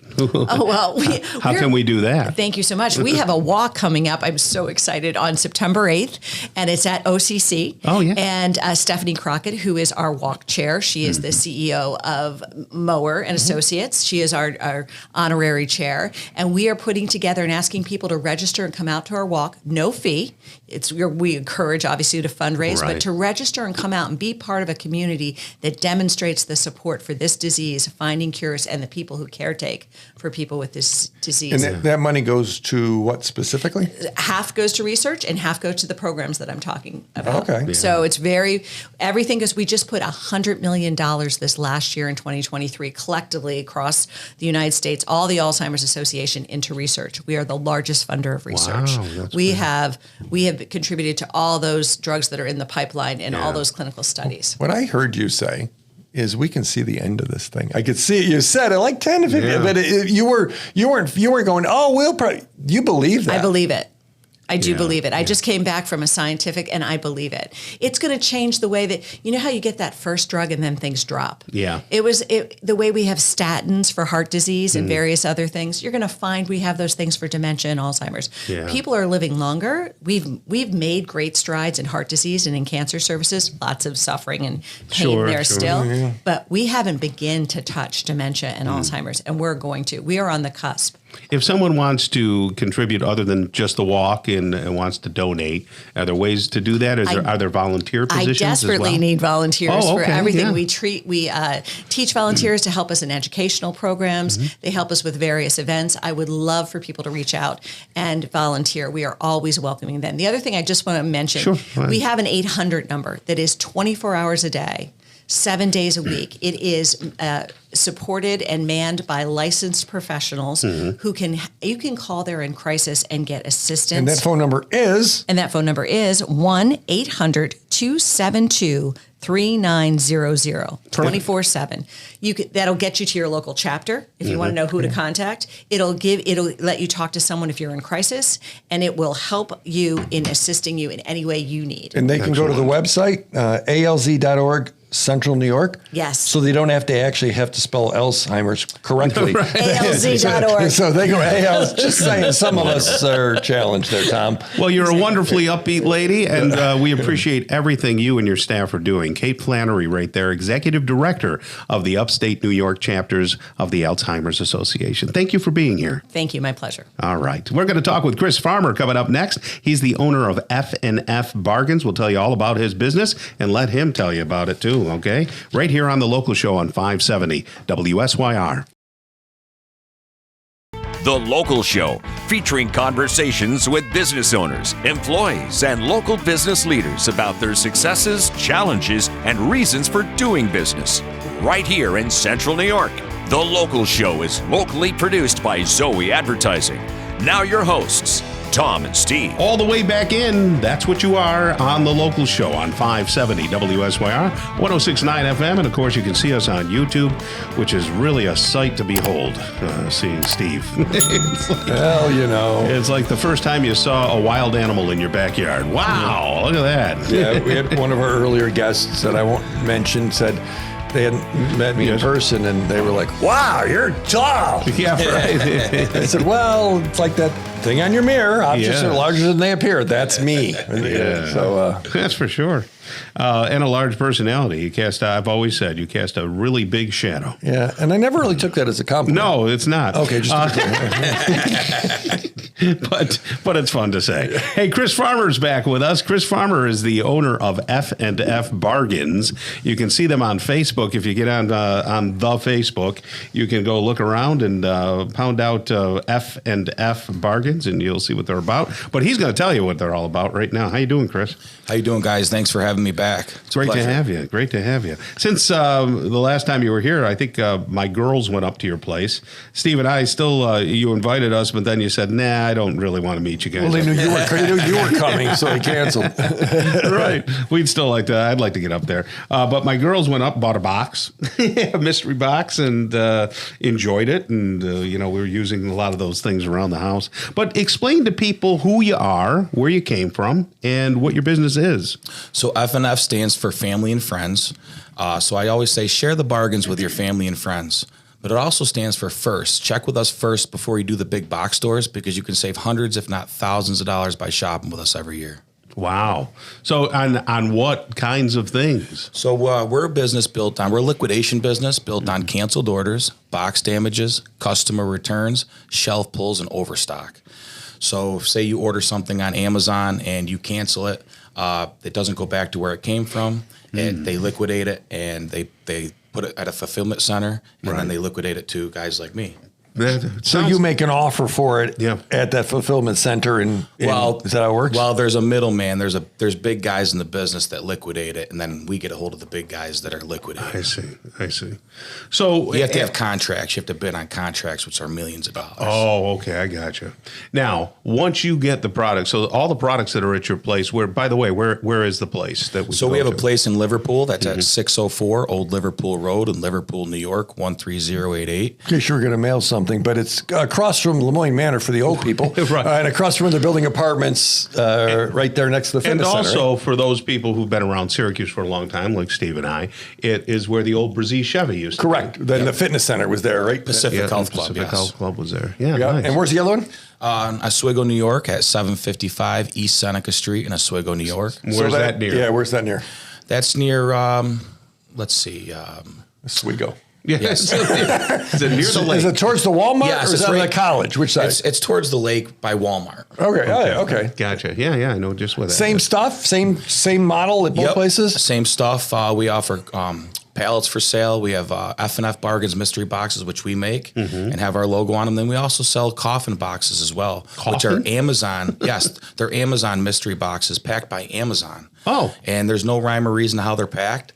How can we do that? Thank you so much. We have a walk coming up. I'm so excited, on September 8th, and it's at OCC. Oh, yeah. And Stephanie Crockett, who is our walk chair, she is the CEO of Mower and Associates. She is our honorary chair. And we are putting together and asking people to register and come out to our walk, no fee. We encourage, obviously, to fundraise, but to register and come out and be part of a community that demonstrates the support for this disease, finding cures, and the people who caretake for people with this disease. And that money goes to what specifically? Half goes to research and half goes to the programs that I'm talking about. Okay. Yeah. So it's everything goes, we just put $100 million this last year in 2023 collectively across the United States, all the Alzheimer's Association, into research. We are the largest funder of research. Wow, we have contributed to all those drugs that are in the pipeline and all those clinical studies. What I heard you say is we can see the end of this thing. I could see it. You said it like 10 to 15, but you weren't going, oh, we'll probably, you believe that. I believe it. I do believe it. I just came back from a scientific, and I believe it. It's going to change the way that, how you get that first drug and then things drop. Yeah. The way we have statins for heart disease and various other things. You're going to find we have those things for dementia and Alzheimer's. Yeah. People are living longer. We've made great strides in heart disease and in cancer services. Lots of suffering and pain still. Yeah. But we haven't begun to touch dementia and Alzheimer's, and we're going to. We are on the cusp. If someone wants to contribute other than just the walk and wants to donate, are there ways to do that? Are there volunteer positions I desperately need volunteers for everything. Yeah. We teach volunteers to help us in educational programs. They help us with various events. I would love for people to reach out and volunteer. We are always welcoming them. The other thing I just want to mention, we have an 800 number that is 24 hours a day, 7 days a week. It is supported and manned by licensed professionals who you can call there in crisis and get assistance. And that phone number is? 1-800-272-3900, 24/7. That'll get you to your local chapter if you want to know who to contact. It'll let you talk to someone if you're in crisis, and it will help you in assisting you in any way you need. And they can go to the website, alz.org. Central New York? Yes. So they don't have to spell Alzheimer's correctly. ALZ.org. So they go, just saying, some of us are challenged there, Tom. Well, you're a wonderfully upbeat lady, and we appreciate everything you and your staff are doing. Kate Flannery right there, Executive Director of the Upstate New York chapters of the Alzheimer's Association. Thank you for being here. Thank you. My pleasure. All right. We're going to talk with Chris Farmer coming up next. He's the owner of F&F Bargains. We'll tell you all about his business and let him tell you about it, too. Okay, right here on The Local Show on 570 WSYR. The Local Show, featuring conversations with business owners, employees, and local business leaders about their successes, challenges, and reasons for doing business. Right here in Central New York. The Local Show is locally produced by Zoey Advertising. Now your hosts, Tom and Steve. All the way back in, that's what you are on the local show on 570 WSYR, 106.9 FM. And of course, you can see us on YouTube, which is really a sight to behold, seeing Steve. It's like the first time you saw a wild animal in your backyard. Wow, look at that. Yeah, we had one of our earlier guests that I won't mention said they hadn't met me in person, and they were like, "Wow, you're tall." Yeah, right. I said, "Well, it's like that thing on your mirror. Objects are larger than they appear. That's me." Yeah. So that's for sure. And a large personality. I've always said you cast a really big shadow. Yeah, and I never really took that as a compliment. No, it's not. Okay, just but it's fun to say. Hey, Chris Farmer's back with us. Chris Farmer is the owner of F&F Bargains. You can see them on Facebook. If you get on the Facebook, you can go look around and pound out F&F Bargains, and you'll see what they're about. But he's going to tell you what they're all about right now. How you doing, Chris? How you doing, guys? Thanks for having me back. It's great to have you. Great to have you. Since the last time you were here, I think my girls went up to your place. Steve and I still, you invited us, but then you said, "Nah, I don't really want to meet you guys." Well, they knew you were coming, so they canceled. Right. We'd still like to. I'd like to get up there. But my girls went up, bought a box, a mystery box, and enjoyed it. And we were using a lot of those things around the house. But explain to people who you are, where you came from, and what your business is. So F&F stands for family and friends. So I always say share the bargains with your family and friends. But it also stands for first. Check with us first before you do the big box stores, because you can save hundreds, if not thousands of dollars by shopping with us every year. Wow. So on what kinds of things? So we're a business we're a liquidation business built on canceled orders, box damages, customer returns, shelf pulls, and overstock. So say you order something on Amazon and you cancel it, it doesn't go back to where it came from, and they liquidate it, and they put it at a fulfillment center, and then they liquidate it to guys like me. So you make an offer for it at that fulfillment center, and is that how it works? Well, there's a middleman. There's big guys in the business that liquidate it, and then we get a hold of the big guys that are liquidating. I see. So you have to have contracts. You have to bid on contracts, which are millions of dollars. Oh, okay, I gotcha. Now, once you get the product, so all the products that are at your place, by the way, where is the place that we? So we have a place in Liverpool that's at 604 Old Liverpool Road in Liverpool, New York, 13088. In case you were going to mail something, but it's across from Lemoyne Manor for the old people, right? And across from where they're building apartments, right there next to the fitness center. And also for those people who've been around Syracuse for a long time, like Steve and I, it is where the old Brzee Chevy used to be. Correct. Then the fitness center was there, right? Pacific Health Club. Pacific Health Club was there. Yeah. Nice. And where's the other one? Oswego, New York, at 755 East Seneca Street in Oswego, New York. Where's that near? Yeah, where's that near? That's near. Let's see. Oswego. Yes. Is it near the lake? Is it towards the Walmart, yes, or is that the college? Which side? It's towards the lake by Walmart. Okay. Gotcha. Yeah, I know just what that Same is. stuff? Same model at both places? Same stuff. We offer pallets for sale. We have F&F Bargains mystery boxes, which we make and have our logo on them. Then we also sell coffin boxes as well, which are Amazon. Yes, they're Amazon mystery boxes packed by Amazon. Oh. And there's no rhyme or reason to how they're packed.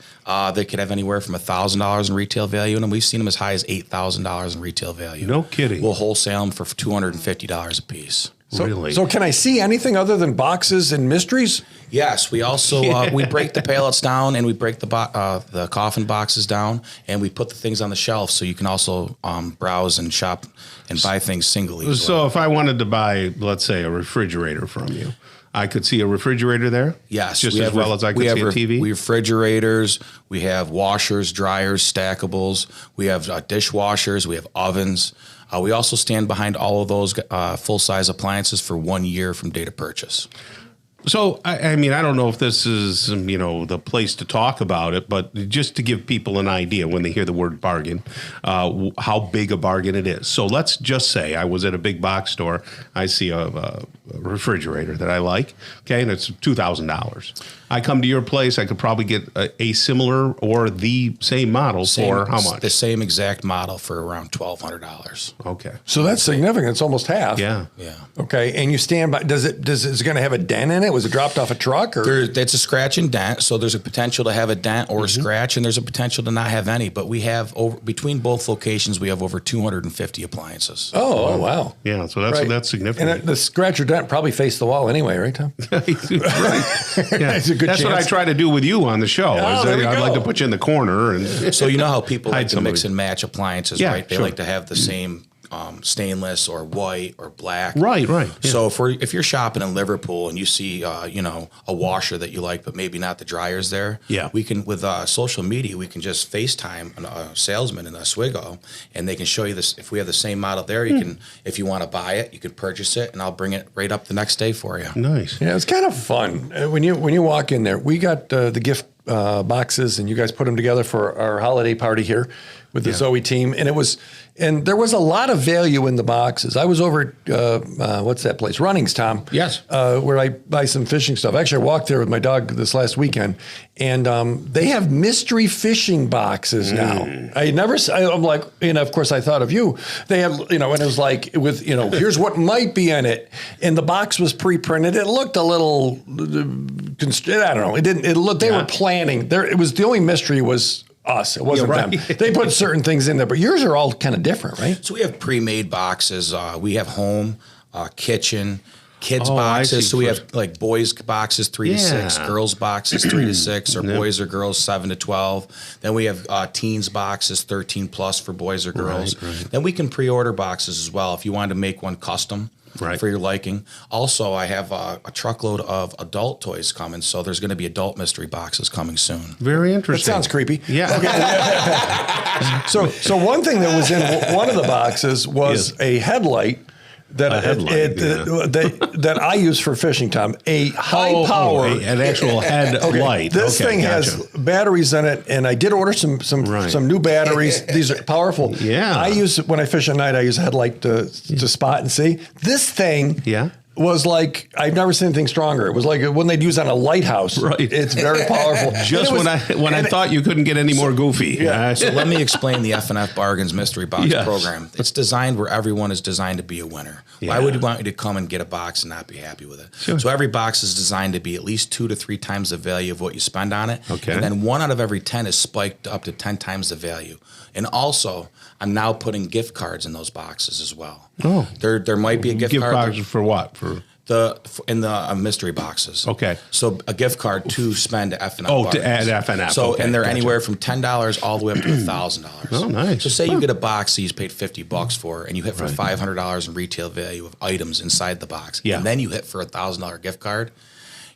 They could have anywhere from $1,000 in retail value in them. We've seen them as high as $8,000 in retail value. No kidding. We'll wholesale them for $250 a piece. Really? So can I see anything other than boxes and mysteries? Yes, we also we break the pallets down, and we break the coffin boxes down, and we put the things on the shelf, so you can also browse and shop and buy things singly. So if I wanted to buy, let's say, a refrigerator from you, I could see a refrigerator there? Yes. Just as well as I could see a TV? We have refrigerators, we have washers, dryers, stackables, we have dishwashers, we have ovens. We also stand behind all of those full-size appliances for 1 year from date of purchase. So, I mean, I don't know if this is, the place to talk about it, but just to give people an idea when they hear the word bargain, how big a bargain it is. So let's just say I was at a big box store. I see a refrigerator that I like, okay, and it's $2,000. I come to your place, I could probably get a similar or the same model for how much? The same exact model for around $1,200. Okay. So that's significant. It's almost half. Yeah. Yeah. Okay, and you stand by. Is it going to have a dent in it? Was it dropped off a truck? Or? It's a scratch and dent, so there's a potential to have a dent or a scratch, and there's a potential to not have any. But we have between both locations, we have over 250 appliances. Oh, wow. Yeah, so that's significant. And the scratch or dent probably faced the wall anyway, right, Tom? Right. Yeah. That's what I try to do with you on the show. I'd like to put you in the corner. And so you know how people like to mix and match appliances, right? They like to have the same stainless or white or black. Right. Yeah. So if you're shopping in Liverpool and you see, a washer that you like, but maybe not the dryers there, we can, with social media, we can just FaceTime a salesman in Oswego, and they can show you this. If we have the same model there, you can, if you want to buy it, you can purchase it, and I'll bring it right up the next day for you. Nice. Yeah, it's kind of fun. When you walk in there, we got the gift boxes, and you guys put them together for our holiday party here with the Zoey team, and there was a lot of value in the boxes. I was over at, what's that place? Runnings, Tom. Yes. Where I buy some fishing stuff. Actually, I walked there with my dog this last weekend, and they have mystery fishing boxes now. I'm like, of course I thought of you. They have, and it was like with, here's what might be in it. And the box was pre-printed. It looked a little, I don't know. It looked, they were planning. It was, the only mystery was us. It wasn't them. They put certain things in there, but yours are all kind of different, right? So we have pre-made boxes. We have home, kitchen, kids boxes. So we have like boys boxes 3 to 6, girls boxes 3 to 6, or boys or girls 7 to 12. Then we have teens boxes 13 plus for boys or girls. Right. Then we can pre-order boxes as well if you wanted to make one custom. For your liking. Also, I have a truckload of adult toys coming, so there's going to be adult mystery boxes coming soon. Very interesting. That sounds creepy. Yeah. Okay. So one thing that was in one of the boxes was a headlight. That I use for fishing, Tom. A high power, an actual headlight. This thing has batteries in it, and I did order some new batteries. These are powerful. Yeah. I use, when I fish at night, I use a headlight to spot and see. This thing was like, I've never seen anything stronger. It was like when they'd use on a lighthouse. Right. It's very powerful. Just when I thought you couldn't get any more goofy. So let me explain the F&F Bargains Mystery Box program. It's designed where everyone is designed to be a winner. Why would you want me to come and get a box and not be happy with it? Sure. So every box is designed to be at least 2 to 3 times the value of what you spend on it. Okay. And then 1 out of every 10 is spiked up to 10 times the value. And also, I'm now putting gift cards in those boxes as well. Oh. There might be a gift card. Gift cards for what? In the mystery boxes. Okay. So a gift card to spend at F&F Bargains. To add F&F. So, and they're anywhere from $10 all the way up to $1,000. Oh, nice. So say you get a box that you paid $50 for, and you hit for $500 in retail value of items inside the box. Yeah. And then you hit for a $1,000 gift card.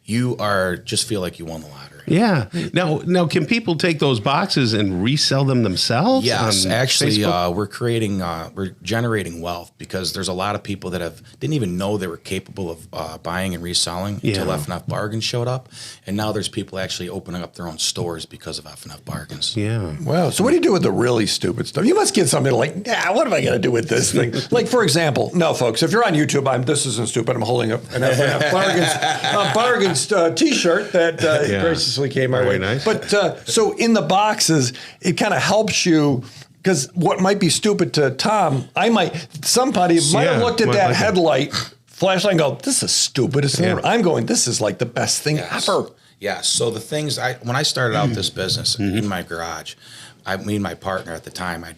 You just feel like you won the lottery. Yeah. Now, can people take those boxes and resell them themselves? Yes, actually, we're generating wealth because there's a lot of people that didn't even know they were capable of buying and reselling until F&F Bargains showed up, and now there's people actually opening up their own stores because of F&F Bargains. Yeah. Wow. So what do you do with the really stupid stuff? You must get something like, what am I going to do with this thing? Like, for example, no, folks, if you're on YouTube, this isn't stupid. I'm holding up an F&F Bargains T-shirt that graciously came our way. Nice. But so in the boxes, it kind of helps you, because what might be stupid to Tom, somebody might have looked at that headlight flashlight and go, "This is the stupidest thing ever." I'm going, "This is like the best thing ever." Yeah. So the things when I started out this business in my garage, me and my partner at the time, I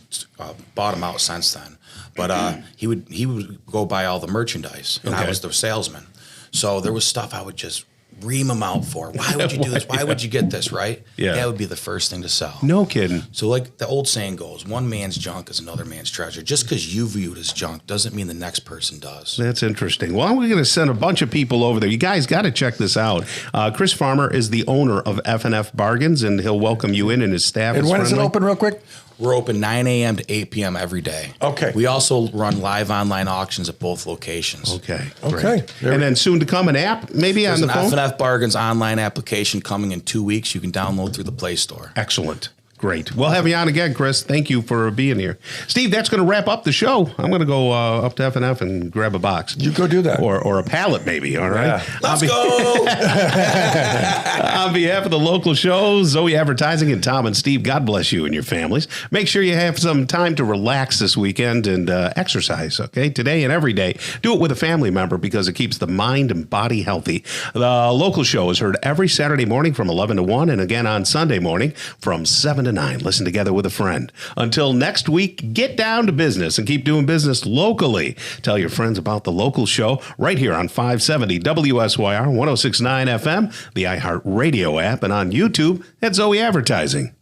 bought him out since then, but he would go buy all the merchandise, and I was the salesman. So there was stuff I would just ream them out for. Why would you do this? Why would you get this, right? Yeah. That would be the first thing to sell. No kidding. So like the old saying goes, one man's junk is another man's treasure. Just because you view it as junk doesn't mean the next person does. That's interesting. Well, we're going to send a bunch of people over there. You guys got to check this out. Chris Farmer is the owner of F&F Bargains, and he'll welcome you in, and his staff is when is it open real quick? We're open 9 a.m. to 8 p.m. every day. Okay. We also run live online auctions at both locations. Okay. Okay. And then soon to come an app, maybe on the phone? There's an F&F Bargains online application coming in 2 weeks. You can download through the Play Store. Excellent. Great. We'll have you on again, Chris. Thank you for being here. Steve, that's going to wrap up the show. I'm going to go up to F&F and grab a box. You go do that. Or a pallet, maybe. All right. Yeah. Let's go. On behalf of the local show, Zoey Advertising, and Tom and Steve, God bless you and your families. Make sure you have some time to relax this weekend and exercise, okay? Today and every day. Do it with a family member because it keeps the mind and body healthy. The local show is heard every Saturday morning from 11 to 1 and again on Sunday morning from 7 to 9. Listen together with a friend. Until next week, get down to business and keep doing business locally. Tell your friends about the local show right here on 570 WSYR 106.9 FM, the iHeartRadio app, and on YouTube at Zoey Advertising.